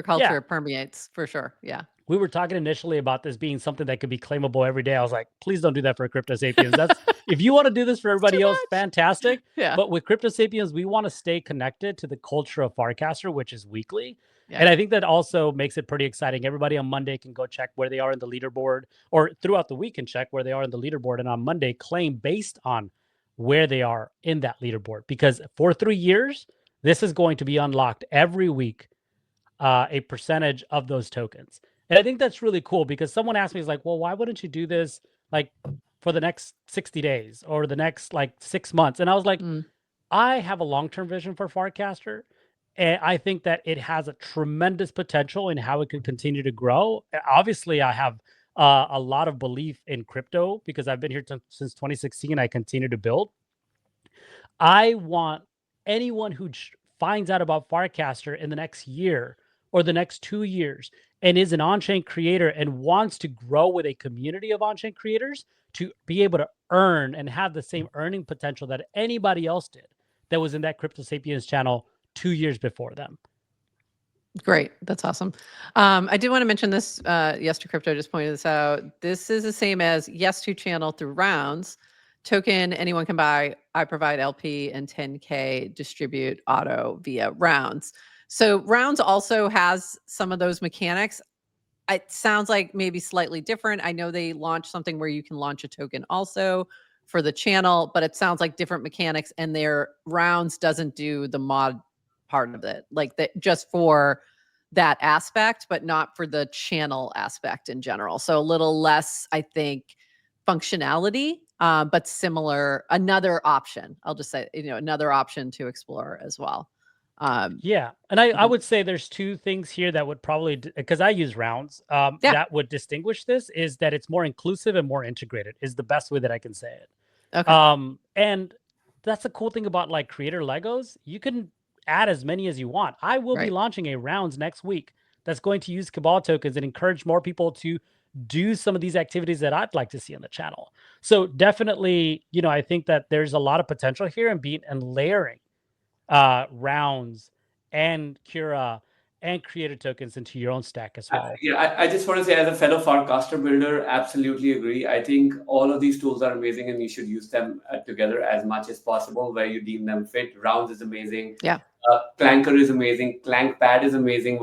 S2: culture permeates for sure. Yeah.
S3: We were talking initially about this being something that could be claimable every day. I was like, please don't do that for Crypto Sapiens. That's if you want to do this for everybody else, fantastic.
S2: Yeah.
S3: But with Crypto Sapiens, we want to stay connected to the culture of Farcaster, which is weekly. Yeah. And I think that also makes it pretty exciting. Everybody on Monday can go check where they are in the leaderboard, or throughout the week can check where they are in the leaderboard. And on Monday, claim based on where they are in that leaderboard. Because for 3 years, this is going to be unlocked every week, a percentage of those tokens. And I think that's really cool, because someone asked me, is like, well, why wouldn't you do this like for the next 60 days or the next like 6 months? And I was like, I have a long-term vision for Farcaster. And I think that it has a tremendous potential in how it could continue to grow. Obviously, I have a lot of belief in crypto because I've been here since 2016. I continue to build. I want anyone who finds out about Farcaster in the next year or the next 2 years and is an on-chain creator and wants to grow with a community of on-chain creators to be able to earn and have the same earning potential that anybody else did that was in that Crypto Sapiens channel 2 years before them.
S2: Great. That's awesome. I did want to mention this. Yes to Crypto just pointed this out. This is the same as Yes to channel through rounds. Token anyone can buy. I provide LP and 10K distribute auto via rounds. So rounds also has some of those mechanics. It sounds like maybe slightly different. I know they launched something where you can launch a token also for the channel, but it sounds like different mechanics, and their rounds doesn't do the mod part of it, like that just for that aspect, but not for the channel aspect in general. So a little less, I think, functionality, but similar, another option. I'll just say, another option to explore as well.
S3: Yeah. And I would say there's two things here that would probably, because I use rounds, that would distinguish this, is that it's more inclusive and more integrated is the best way that I can say it.
S2: Okay.
S3: And that's the cool thing about like creator Legos. You can add as many as you want. I will be launching a rounds next week that's going to use Cabal tokens and encourage more people to do some of these activities that I'd like to see on the channel. So definitely, you know, I think that there's a lot of potential here and layering rounds and Cura and creator tokens into your own stack as well.
S4: Yeah, I just want to say, as a fellow Farcaster builder, absolutely agree. I think all of these tools are amazing and you should use them together as much as possible where you deem them fit. Rounds is amazing.
S2: Yeah.
S4: Clanker is amazing. Clankpad is amazing.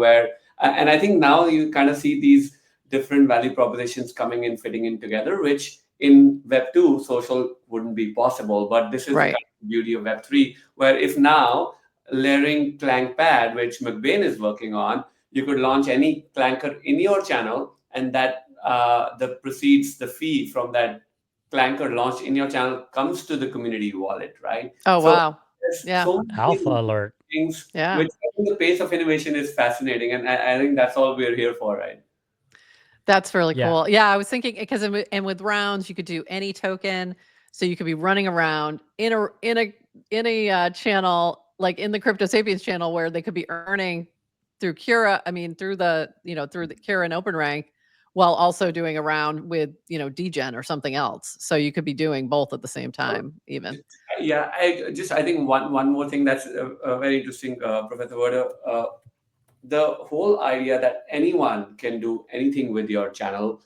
S4: And I think now you kind of see these different value propositions coming in, fitting in together, which in Web 2 social wouldn't be possible. But this is the kind of beauty of Web 3, where if now layering Clankpad, which McBain is working on, you could launch any clanker in your channel, and that the proceeds, the fee from that clanker launched in your channel comes to the community wallet, right?
S2: Oh,
S4: so
S2: wow.
S4: So
S3: alpha alert.
S4: Things,
S2: which
S4: I think the pace of innovation is fascinating, and I think that's all we're here for, right?
S2: That's really cool. Yeah, I was thinking, because with rounds you could do any token, so you could be running around in a channel, like in the Crypto Sapiens channel, where they could be earning through Cura. I mean, through the Cura and Open Rank, while also doing a round with Degen or something else. So you could be doing both at the same time, even.
S4: Yeah, I think one more thing that's very interesting, Professor Werder. The whole idea that anyone can do anything with your channel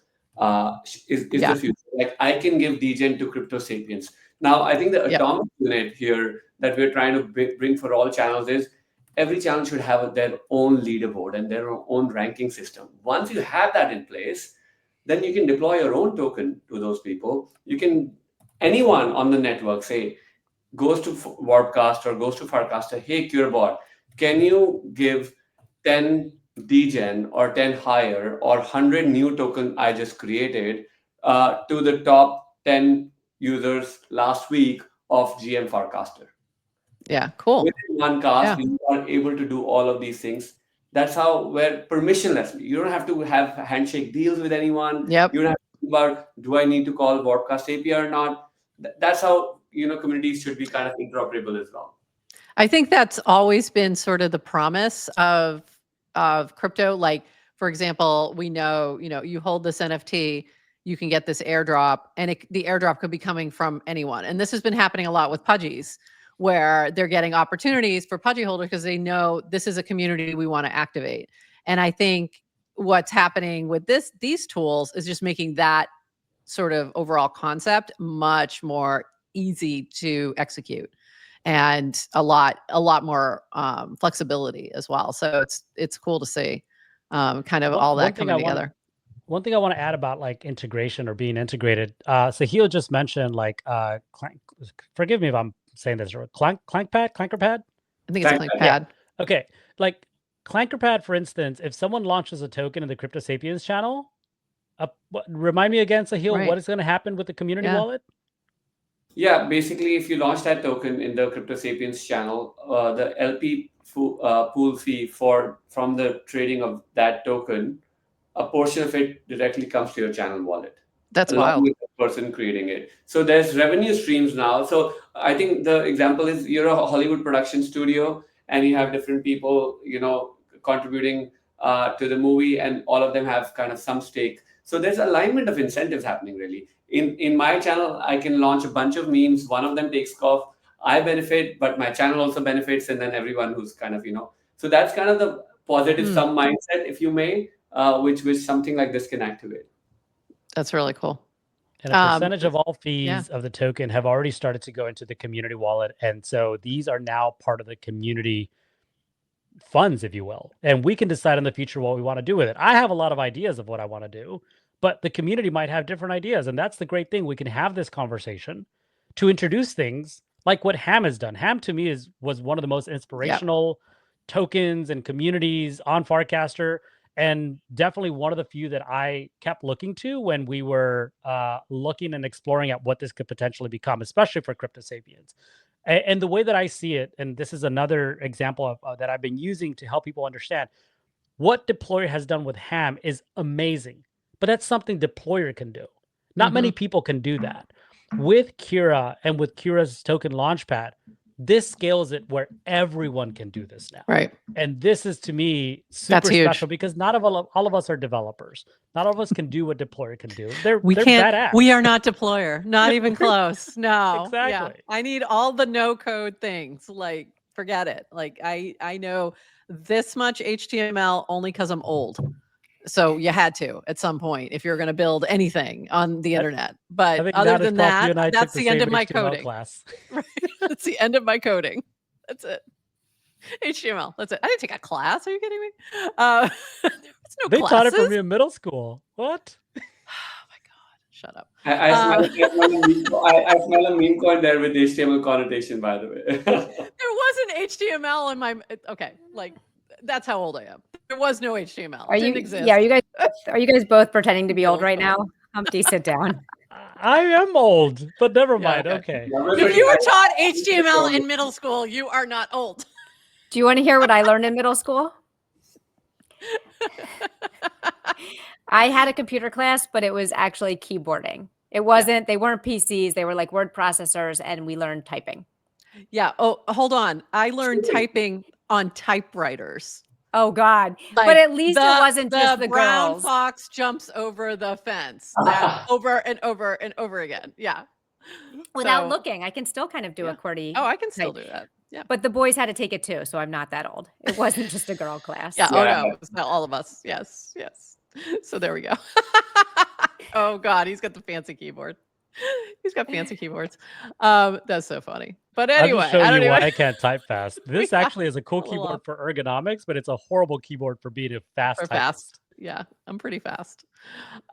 S4: is the future. Like, I can give Degen to Crypto Sapiens. Now, I think the atomic unit here that we're trying to bring for all channels is every channel should have their own leaderboard and their own ranking system. Once you have that in place, then you can deploy your own token to those people. Anyone on the network, say, goes to Warpcast or goes to Farcaster, hey, CureBot, can you give 10 Degen or 10 higher or 100 new token I just created to the top 10 users last week of GM Farcaster?
S2: Yeah, cool.
S4: Within one cast, you are able to do all of these things. That's how, where permissionlessly, you don't have to have handshake deals with anyone.
S2: Yep.
S4: You don't have to think about, do I need to call Warpcast API or not? That's how, communities should be kind of interoperable as well.
S2: I think that's always been sort of the promise of crypto. Like, for example, we know, you hold this NFT, you can get this airdrop, and the airdrop could be coming from anyone. And this has been happening a lot with Pudgies, where they're getting opportunities for Pudgy holders because they know this is a community we want to activate. And I think what's happening with these tools is just making that sort of overall concept much more easy to execute, and a lot more flexibility as well. So it's cool to see kind of all that coming together.
S3: One thing I want to add about like integration or being integrated. So he'll just mention like forgive me if I'm saying this wrong. Clankerpad?
S2: I think it's Clankpad.
S3: Yeah. Okay. Like Clankerpad, for instance, if someone launches a token in the Crypto Sapiens channel, remind me again, Sahil, what is going to happen with the community wallet?
S4: Yeah, basically, if you launch that token in the Crypto Sapiens channel, the LP pool fee from the trading of that token, a portion of it directly comes to your channel wallet.
S2: That's wild.
S4: With the person creating it. So there's revenue streams now. So I think the example is, you're a Hollywood production studio and you have different people, contributing to the movie, and all of them have kind of some stake. So there's alignment of incentives happening, really. In my channel, I can launch a bunch of memes. One of them takes off. I benefit, but my channel also benefits, and then everyone who's kind of, So that's kind of the positive sum mindset, if you may, which something like this can activate.
S2: That's really cool.
S3: And a percentage of all fees of the token have already started to go into the community wallet. And so these are now part of the community funds, if you will. And we can decide in the future what we want to do with it. I have a lot of ideas of what I want to do, but the community might have different ideas. And that's the great thing. We can have this conversation to introduce things like what Ham has done. Ham, to me, was one of the most inspirational tokens and communities on Farcaster, and definitely one of the few that I kept looking to when we were looking and exploring at what this could potentially become, especially for Crypto Sapiens. And the way that I see it, and this is another example of that I've been using to help people understand, what Deployer has done with Ham is amazing, but that's something Deployer can do. Not many people can do that. With Kira and with Kira's token launchpad, this scales it where everyone can do this now.
S2: Right.
S3: And this is, to me, super special because not all of us are developers. Not all of us can do what Deployer can do. They're badass.
S2: We are not Deployer. Not even close. No.
S3: Exactly.
S2: Yeah. I need all the no code things. Like, forget it. Like, I know this much HTML only because I'm old. So you had to at some point if you're going to build anything on the internet. But other than that, that's the end of my coding.
S3: Class.
S2: Right? That's the end of my coding. That's it. HTML. That's it. I didn't take a class. Are you kidding me? There was no
S3: they
S2: classes.
S3: taught it for me in middle school. What?
S2: Oh my God. Shut up.
S4: I smell a meme coin there with HTML connotation, by the way.
S2: There wasn't HTML in my. Okay. Like, that's how old I am. There was no HTML. It didn't exist.
S1: Yeah, are you guys both pretending to be old right now? Humpty, sit down.
S3: I am old, but never mind. Okay.
S2: If you were taught HTML in middle school, you are not old.
S1: Do you want to hear what I learned in middle school? I had a computer class, but it was actually keyboarding. It wasn't, they weren't PCs. They were like word processors, and we learned typing.
S2: Yeah. Oh, hold on. I learned typing on typewriters.
S1: Oh God. Like, but at least it wasn't just the
S2: brown
S1: girls.
S2: fox jumps over the fence. That over and over and over again. Yeah.
S1: Without looking. I can still kind of do a QWERTY.
S2: Oh, I can still do that. Yeah.
S1: But the boys had to take it too, so I'm not that old. It wasn't just a girl class.
S2: Yeah. Oh no, it was all of us. Yes. Yes. So there we go. Oh God, he's got the fancy keyboard. He's got fancy keyboards. That's so funny. But anyway,
S3: I'll show you why I can't type fast. This actually is a cool keyboard for ergonomics, but it's a horrible keyboard for being a fast typist.
S2: Fast. Yeah, I'm pretty fast.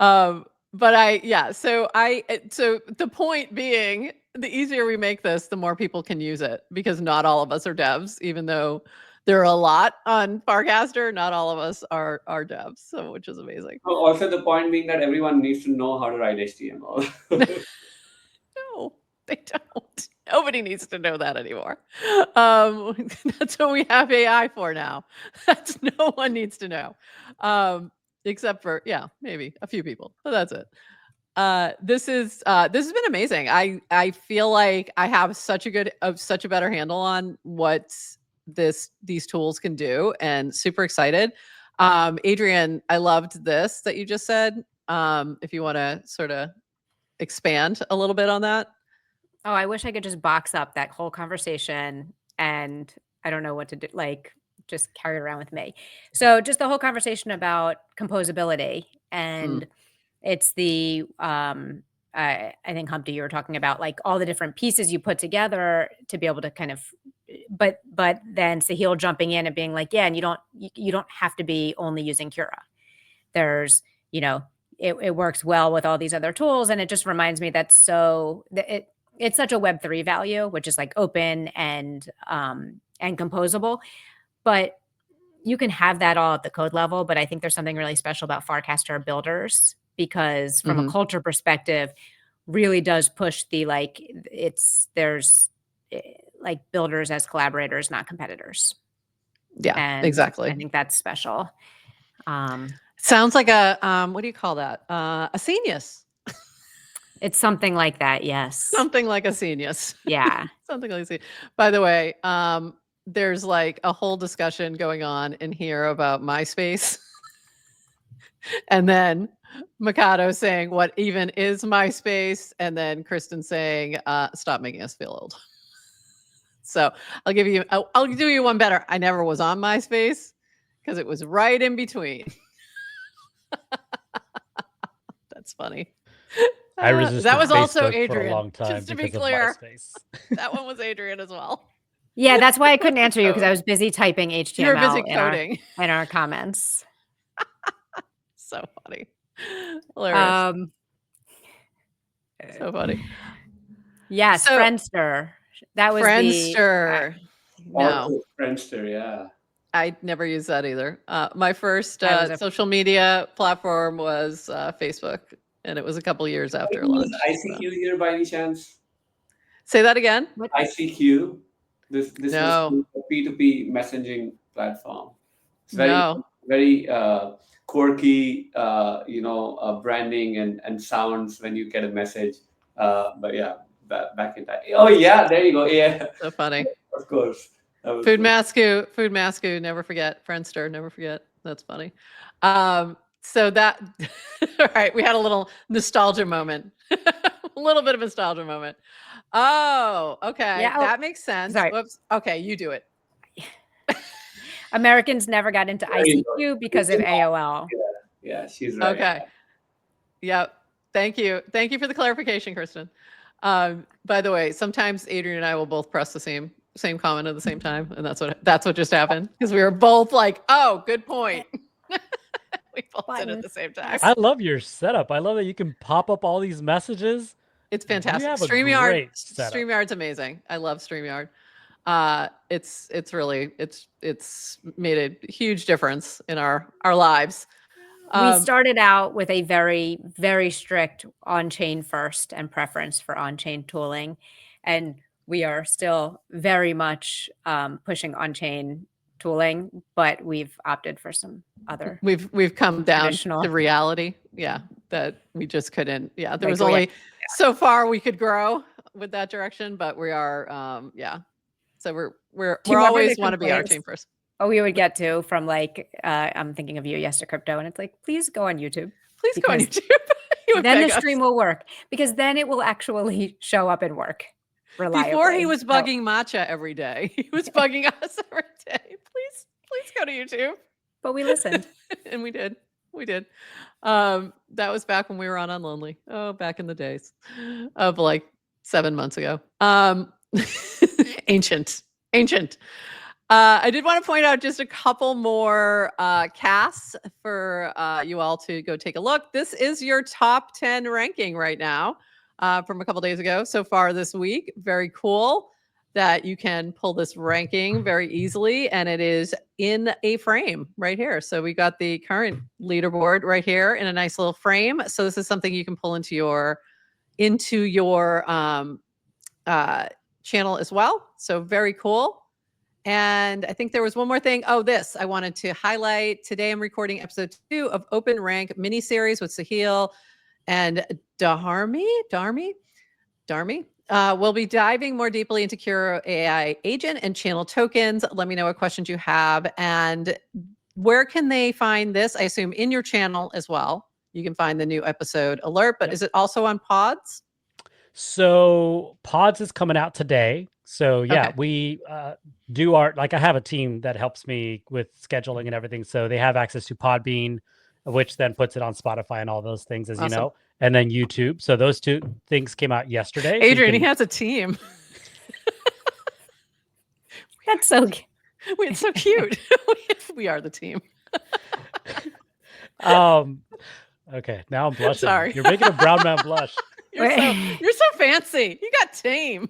S2: So the point being, the easier we make this, the more people can use it, because not all of us are devs, even though there are a lot on Farcaster. Not all of us are devs, so which is amazing.
S4: Also, the point being that everyone needs to know how to write HTML.
S2: No, they don't. Nobody needs to know that anymore. That's what we have AI for now. That's no one needs to know, except for maybe a few people. But that's it. This has been amazing. I feel like I have such a better handle on what these tools can do, and super excited. Adrienne, I loved this that you just said. If you want to sort of expand a little bit on that.
S1: Oh, I wish I could just box up that whole conversation, and I don't know what to do, like just carry it around with me. So just the whole conversation about composability, and it's the I think Humpty, you were talking about like all the different pieces you put together to be able to kind of, but then Sahil jumping in and being like, yeah, and you don't have to be only using Kira. There's, it works well with all these other tools, and it just reminds me that it's such a Web3 value, which is like open and composable, but you can have that all at the code level. But I think there's something really special about Farcaster builders, because from a culture perspective, really does push the there's builders as collaborators, not competitors.
S2: Yeah,
S1: and
S2: exactly.
S1: I think that's special.
S2: Sounds like a what do you call that? A senius.
S1: It's something like that, yes.
S2: Something like a senius.
S1: Yeah.
S2: Something like a By the way, there's like a whole discussion going on in here about MySpace. And then Mikado saying, what even is MySpace? And then Kristen saying, stop making us feel old. So I'll do you one better. I never was on MySpace because it was right in between. That's funny.
S3: I resisted
S2: that was
S3: Facebook
S2: also Adrienne,
S3: for a long time,
S2: just to be clear. That one was Adrienne as well.
S1: Yeah, that's why I couldn't answer you, because I was busy typing HTML.
S2: You were busy coding
S1: in our comments.
S2: So funny. Hilarious. So funny.
S1: Yes, Friendster. That was
S2: Friendster. No.
S4: Friendster, yeah.
S2: I never used that either. My first social media platform was Facebook, and it was a couple years after launch.
S4: ICQ here by any chance?
S2: Say that again.
S1: What?
S4: ICQ. This
S2: No.
S4: was a P2P messaging platform. It's
S2: No.
S4: very quirky, branding and sounds when you get a message. But yeah, back in that. Oh yeah, there you go. Yeah,
S2: So funny.
S4: of course. That was
S2: Food
S4: good.
S2: Masku, never forget. Friendster, never forget. That's funny. So that, all right, we had a little nostalgia moment. A little bit of a nostalgia moment. Oh, okay.
S1: Yeah,
S2: That makes sense.
S1: sorry.
S2: Whoops. Okay, you do it.
S1: Americans never got into
S4: There you go.
S1: ICQ because of AOL.
S4: Yeah, she's right.
S2: Okay. Yep. Thank you. Thank you for the clarification, Kristen. By the way, sometimes Adrienne and I will both press the same comment at the same time, and that's what just happened, because we were both like, "Oh, good point." We both did it at the same time.
S3: I love your setup. I love that you can pop up all these messages.
S2: It's fantastic.
S3: You have a great setup.
S2: StreamYard's amazing. I love StreamYard. It's really made a huge difference in our lives.
S1: We started out with a very, very strict on-chain first and preference for on-chain tooling. And we are still very much pushing on-chain tooling, but we've opted for some other.
S2: We've come down to reality. Yeah, that we just couldn't. Yeah, there was only so far we could grow with that direction, but we are. Yeah, so we're always want to be our team first.
S1: Oh, we would get to from like, I'm thinking of you, Yes to Crypto, and it's like, please go on YouTube.
S2: Please go on YouTube.
S1: Then the stream will work, because then it will actually show up and work reliably.
S2: Before he was bugging Matcha every day. He was bugging us every day. Please go to YouTube.
S1: But we listened.
S2: And we did. That was back when we were on Unlonely. Oh, back in the days of like 7 months ago. Ancient. I did want to point out just a couple more casts for you all to go take a look. This is your top 10 ranking right now from a couple days ago so far this week. Very cool that you can pull this ranking very easily, and it is in a frame right here. So we got the current leaderboard right here in a nice little frame. So this is something you can pull into your channel as well. So very cool. And I think there was one more thing. Oh, this I wanted to highlight. Today I'm recording episode 2 of Open Rank mini-series with Sahil and Dharmi. We'll be diving more deeply into Cura AI agent and channel tokens. Let me know what questions you have. And where can they find this? I assume in your channel as well. You can find the new episode alert, but is it also on Pods?
S3: So Pods is coming out today. So yeah, we do I have a team that helps me with scheduling and everything. So they have access to Podbean, which then puts it on Spotify and all those things, as you know, and then YouTube. So those two things came out yesterday.
S2: Adrienne, he has a team.
S1: That's so
S2: it's so cute. We are the team.
S3: Okay, now I'm blushing.
S2: Sorry.
S3: You're making a brown man blush.
S2: You're so fancy. You got team.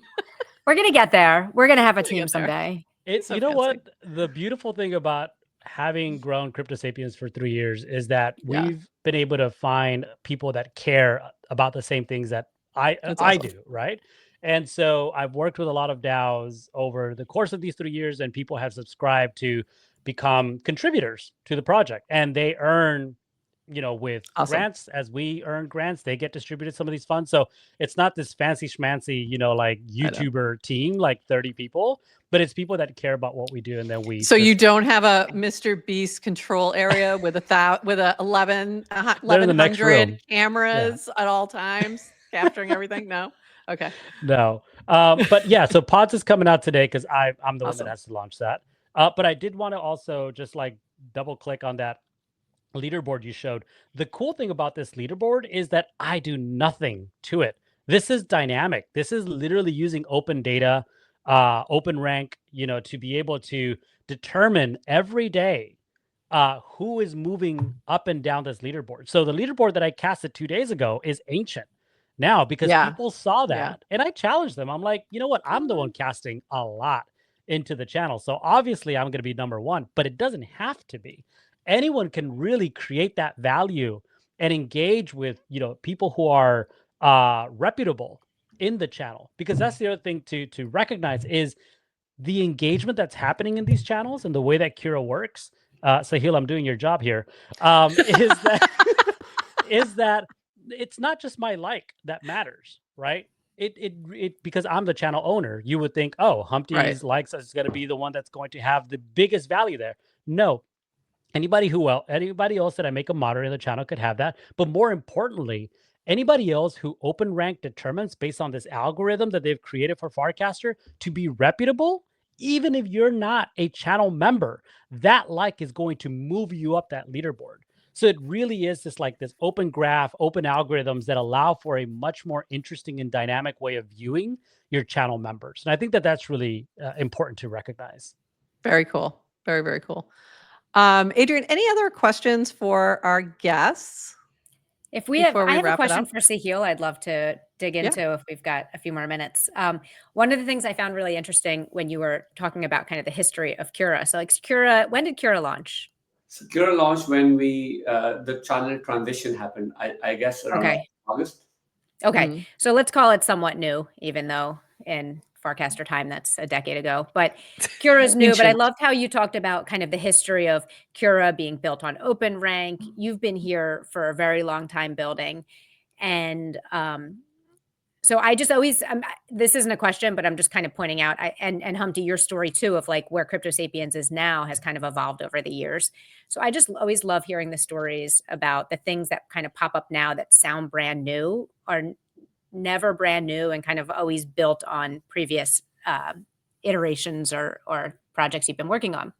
S1: We're going to get there. We're going to have a team someday.
S3: You know what? The beautiful thing about having grown Crypto Sapiens for 3 years is that we've been able to find people that care about the same things that I do, right? And so I've worked with a lot of DAOs over the course of these 3 years, and people have subscribed to become contributors to the project, and they earn, with grants. As we earn grants, they get distributed some of these funds. So it's not this fancy schmancy, like YouTuber team, like 30 people, but it's people that care about what we do. And then
S2: you don't have a Mr. Beast control area with 1,100 cameras at all times capturing everything. No. Okay.
S3: No. But yeah, so Pods is coming out today because I'm the one that has to launch that. But I did want to also just double click on that leaderboard you showed. The cool thing about this leaderboard is that I do nothing to it. This is dynamic. This is literally using open data, open rank, to be able to determine every day who is moving up and down this leaderboard. So the leaderboard that I casted 2 days ago is ancient now because people saw that and I challenged them. I'm like, you know what? I'm the one casting a lot into the channel. So obviously I'm going to be number one, but it doesn't have to be. Anyone can really create that value and engage with, people who are reputable in the channel, because that's the other thing to recognize is the engagement that's happening in these channels and the way that Kira works. Sahil, I'm doing your job here. Is that it's not just my like that matters, right? It because I'm the channel owner, you would think, oh, Humpty's likes is going to be the one that's going to have the biggest value there. No, anybody else that I make a moderator in the channel could have that. But more importantly, anybody else who Open Rank determines based on this algorithm that they've created for Farcaster to be reputable, even if you're not a channel member, that like is going to move you up that leaderboard. So it really is this like this open graph, open algorithms that allow for a much more interesting and dynamic way of viewing your channel members. And I think that that's really important to recognize.
S2: Very cool. Very, very cool. Adrienne, any other questions for our guests?
S1: I have a question for Sahil I'd love to dig into if we've got a few more minutes. One of the things I found really interesting when you were talking about kind of the history of Kira. So like Kira, when did Kira launch?
S4: So Kira launched when the channel transition happened, I guess around August.
S1: Okay. So let's call it somewhat new, even though in Farcaster time, that's a decade ago. But Kira's new, but I loved how you talked about kind of the history of Kira being built on Open Rank. You've been here for a very long time building. And so I just always, this isn't a question, but I'm just kind of pointing out, and Humpty, your story too, of like where Crypto Sapiens is now has kind of evolved over the years. So I just always love hearing the stories about the things that kind of pop up now that sound brand new, are never brand new and kind of always built on previous iterations or projects you've been working on.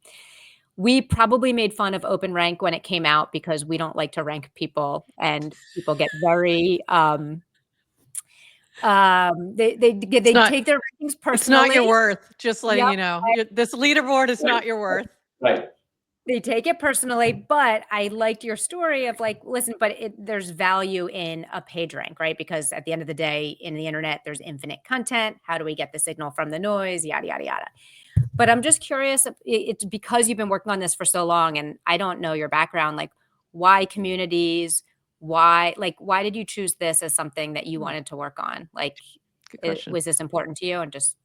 S1: We probably made fun of Open Rank when it came out because we don't like to rank people, and people get very they take their rankings personally.
S2: It's not your worth, just letting you know. This leaderboard is not your worth.
S4: Right.
S1: They take it personally, but I liked your story of like, listen, but there's value in a page rank, right? Because at the end of the day, in the internet, there's infinite content. How do we get the signal from the noise? Yada, yada, yada. But I'm just curious, it's because you've been working on this for so long, and I don't know your background, like why communities, why did you choose this as something that you wanted to work on? Like, was this important to you? And just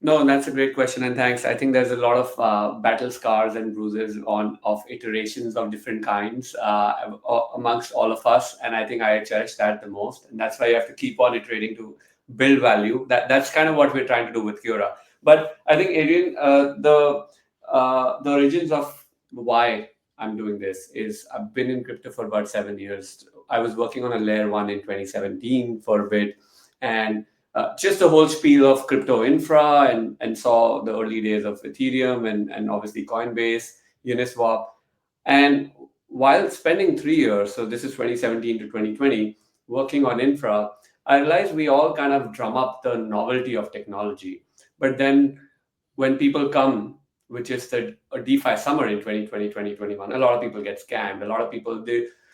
S4: no, that's a great question, and thanks. I think there's a lot of battle scars and bruises of iterations of different kinds amongst all of us, and I think I cherish that the most, and that's why you have to keep on iterating to build value. That's kind of what we're trying to do with Kira. But I think, Adrienne, the origins of why I'm doing this is I've been in crypto for about 7 years. I was working on a layer 1 in 2017 for a bit, and just the whole spiel of crypto infra and saw the early days of Ethereum and obviously Coinbase, Uniswap. And while spending 3 years, so this is 2017 to 2020, working on infra, I realized we all kind of drum up the novelty of technology. But then when people come, which is the DeFi summer in 2020, 2021, a lot of people get scammed. A lot of people,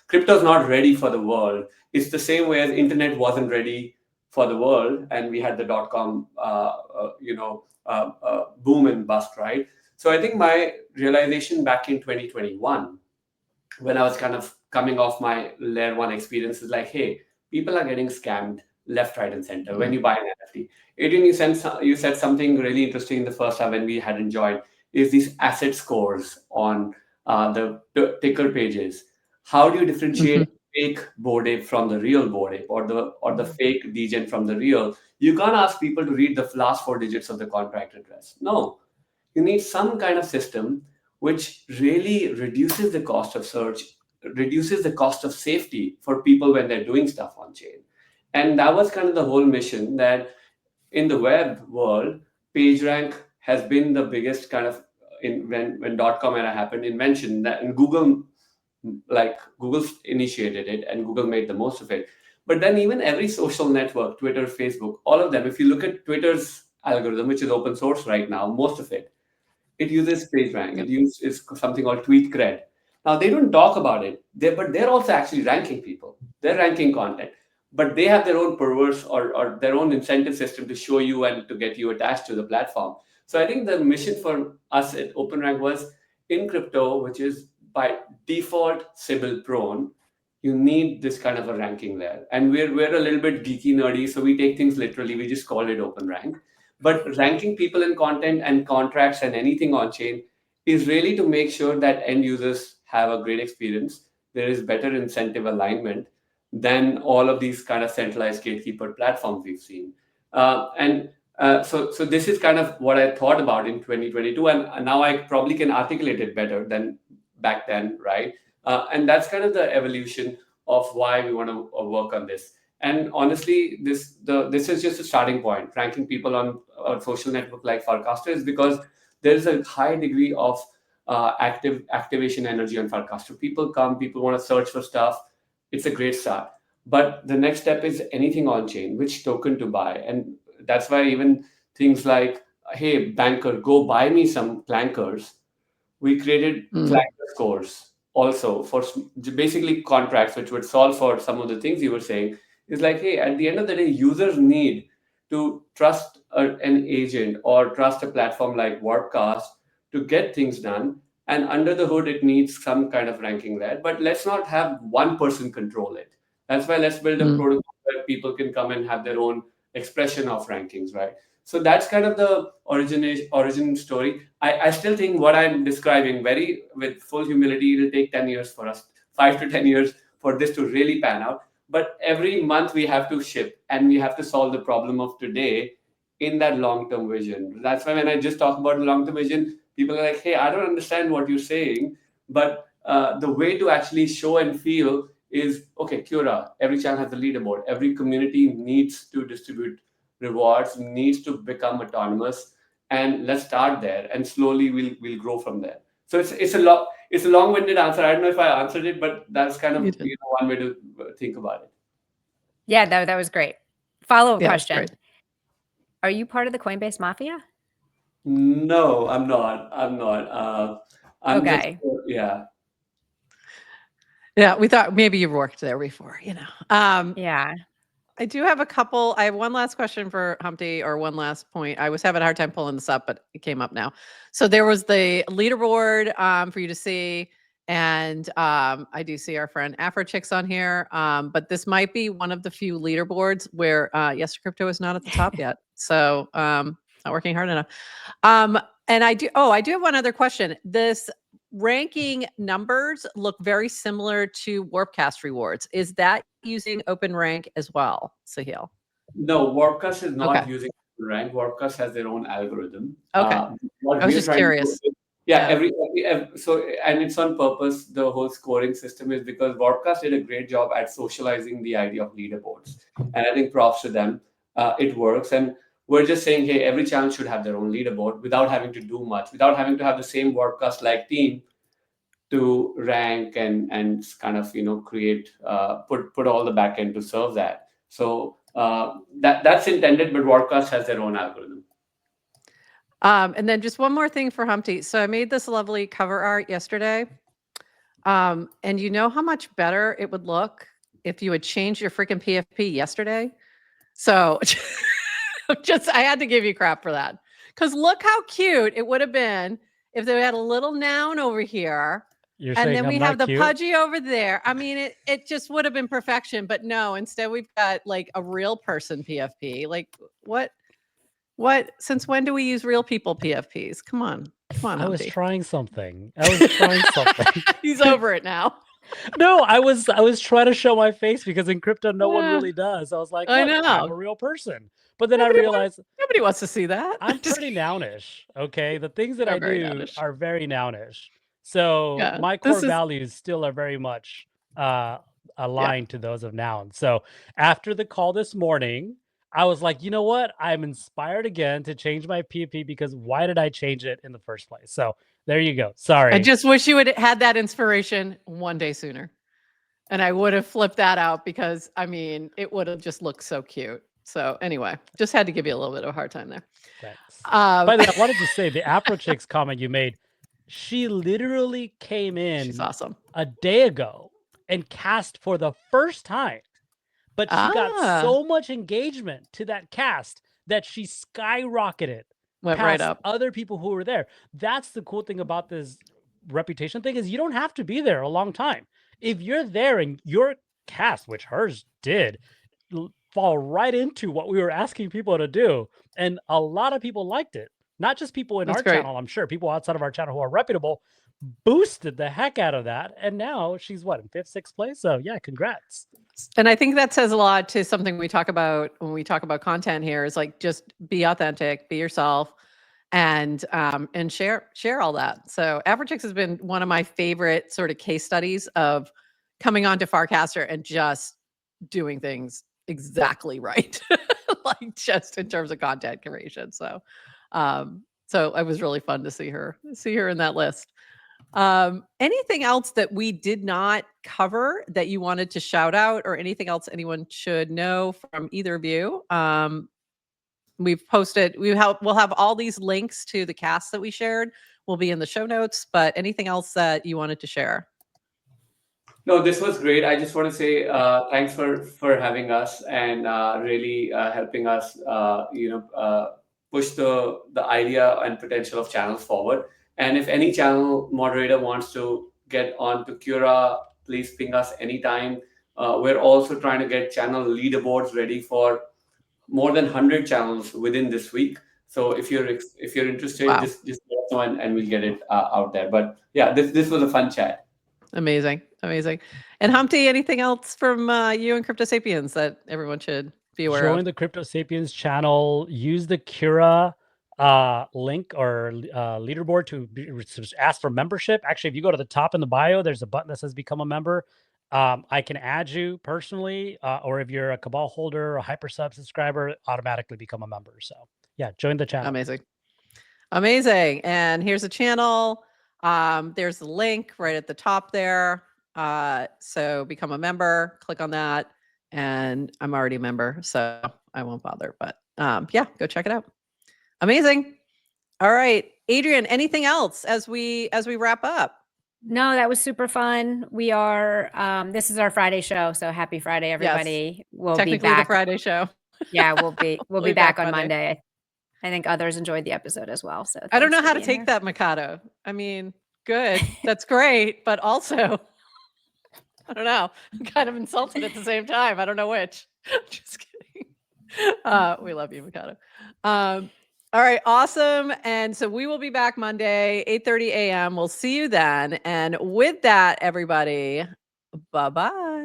S4: crypto's not ready for the world. It's the same way as internet wasn't ready for the world, and we had the .com, boom and bust, right? So I think my realization back in 2021, when I was kind of coming off my layer 1 experience, is like, hey, people are getting scammed left, right, and center when you buy an NFT. Adrienne, you said something really interesting in the first half when we hadn't joined, is these asset scores on the ticker pages. How do you differentiate fake Bored Ape from the real Bored Ape, or the fake Degen from the real? You can't ask people to read the last 4 digits of the contract address. No, you need some kind of system which really reduces the cost of search, reduces the cost of safety for people when they're doing stuff on chain. And that was kind of the whole mission, that in the web world, PageRank has been the biggest kind of, when .com era happened, invention, that, and Google initiated it and Google made the most of it. But then even every social network, Twitter, Facebook, all of them, if you look at Twitter's algorithm, which is open source right now, most of it uses PageRank. It uses something called TweetCred. Now, they don't talk about it, but they're also actually ranking people. They're ranking content, but they have their own perverse or their own incentive system to show you and to get you attached to the platform. So I think the mission for us at OpenRank was, in crypto, which is by default Sybil prone, you need this kind of a ranking there. And we're a little bit geeky, nerdy, so we take things literally. We just call it open rank. But ranking people in content and contracts and anything on chain is really to make sure that end users have a great experience. There is better incentive alignment than all of these kind of centralized gatekeeper platforms we've seen. So this is kind of what I thought about in 2022, and now I probably can articulate it better than back then, right? And that's kind of the evolution of why we want to work on this. And honestly, this is just a starting point. Ranking people on a social network like Farcaster is because there is a high degree of activation energy on Farcaster. People come, people want to search for stuff. It's a great start. But the next step is anything on chain, which token to buy. And that's why even things like, hey, banker, go buy me some clankers. We created clanker scores also for basically contracts, which would solve for some of the things you were saying. Is like, hey, at the end of the day, users need to trust an agent or trust a platform like Warpcast to get things done. And under the hood, it needs some kind of ranking there. But let's not have one person control it. That's why let's build a protocol where people can come and have their own expression of rankings, right? So that's kind of the origin story. I still think what I'm describing, very with full humility, it'll take 10 years for us, 5 to 10 years for this to really pan out. But every month we have to ship and we have to solve the problem of today in that long-term vision. That's why when I just talk about the long-term vision, people are like, hey, I don't understand what you're saying. But the way to actually show and feel is, okay, Cura, every channel has a leaderboard. Every community needs to distribute rewards, needs to become autonomous. And let's start there. And slowly we'll grow from there. So it's a long-winded answer. I don't know if I answered it, but that's kind of one way to think about it.
S1: Yeah, that was great. Follow-up question. Are you part of the Coinbase Mafia?
S4: No, I'm not. I'm
S1: okay.
S4: Yeah.
S2: Yeah, we thought maybe you worked there before,
S1: Yeah.
S2: I do have I have one last question for Humpty, or one last point. I was having a hard time pulling this up, but it came up now. So there was the leaderboard for you to see. And I do see our friend AfroChicks on here. But this might be one of the few leaderboards where Yes Crypto is not at the top yet. So not working hard enough. And I do have one other question. This ranking numbers look very similar to Warpcast rewards. Is that using Open Rank as well, Sahil?
S4: No, Warpcast is not using Open Rank. Warpcast has their own algorithm.
S2: Okay. I was just curious.
S4: So, and it's on purpose. The whole scoring system is because Warpcast did a great job at socializing the idea of leaderboards. And I think props to them. It works. And we're just saying, hey, every channel should have their own leaderboard without having to do much, without having to have the same Warpcast-like team to rank and kind of create put all the backend to serve that. So that's intended, but Warpcast has their own algorithm.
S2: And then just one more thing for Humpty. So I made this lovely cover art yesterday. And you know how much better it would look if you had changed your freaking PFP yesterday? So I had to give you crap for that. Because look how cute it would have been if they had a little noun over here. And then we have the pudgy over there. I mean, it just would have been perfection. But no, instead we've got like a real person PFP. Like what? Since when do we use real people PFPs? Come on.
S3: I was
S2: Humpty.
S3: trying something.
S2: He's over it now.
S3: No, I was trying to show my face because in crypto no one really does. I was like,
S2: I know.
S3: I'm a real person. But then I realized
S2: nobody wants to see that.
S3: I'm pretty nounish. Okay, the things that I do
S2: nounish.
S3: are very nounish. So my core values still are very much aligned to those of noun. So after the call this morning, I was like, you know what? I'm inspired again to change my PFP because why did I change it in the first place? So there you go. Sorry.
S2: I just wish you would have had that inspiration one day sooner. And I would have flipped that out because, I mean, it would have just looked so cute. So anyway, just had to give you a little bit of a hard time there.
S3: Thanks. By the way, I wanted to say the AfroChicks comment you made, she literally came in
S2: She's awesome.
S3: a day ago and cast for the first time. But she got so much engagement to that cast that she skyrocketed.
S2: Went right up.
S3: Other people who were there. That's the cool thing about this reputation thing is you don't have to be there a long time. if you're there and your cast, which hers did, fall right into what we were asking people to do, and a lot of people liked it. Not just people in
S2: That's
S3: our
S2: great.
S3: channel, I'm sure people outside of our channel who are reputable boosted the heck out of that. And now she's what, in 5th, 6th place? So yeah, congrats.
S2: And I think that says a lot to something we talk about when we talk about content here is like, just be authentic, be yourself, and share all that. So Averagix has been one of my favorite sort of case studies of coming onto Farcaster and just doing things exactly right. Like just in terms of content creation. So so it was really fun to see her in that list. Anything else that we did not cover that you wanted to shout out, or anything else anyone should know from either of you? We've posted, we'll have all these links to the cast that we shared will be in the show notes, but anything else that you wanted to share?
S4: No, this was great. I just want to say thanks for having us and really helping us, push the idea and potential of channels forward. And if any channel moderator wants to get onto Cura, please ping us anytime. We're also trying to get channel leaderboards ready for more than 100 channels within this week. So if you're interested,
S2: Wow.
S4: just let us know and we'll get it out there. But yeah, this was a fun chat.
S2: Amazing. And Humpty, anything else from you and Crypto Sapiens that everyone should be aware
S3: Join
S2: of?
S3: the Crypto Sapiens channel. Use the Cura link or leaderboard to ask for membership. Actually, if you go to the top in the bio, there's a button that says become a member. I can add you personally, or if you're a Cabal holder or a Hypersub subscriber, automatically become a member. So yeah, join the channel.
S2: Amazing. And here's a channel. There's the link right at the top there. So become a member, click on that. And I'm already a member, so I won't bother. But yeah, go check it out. Amazing. All right, Adrienne, anything else as we wrap up?
S1: No, that was super fun. We are this is our Friday show, so happy Friday, everybody.
S2: Yes.
S1: We'll
S2: Technically
S1: be back.
S2: the Friday show.
S1: Yeah, we'll be back on Monday. I think others enjoyed the episode as well. So
S2: I don't know how to take that, Mikado. I mean, good. That's great, but also I don't know. I'm kind of insulted at the same time. I don't know which. Just kidding. We love you, Mikado. All right, awesome. And so we will be back Monday, 8:30 a.m. We'll see you then. And with that, everybody, bye-bye.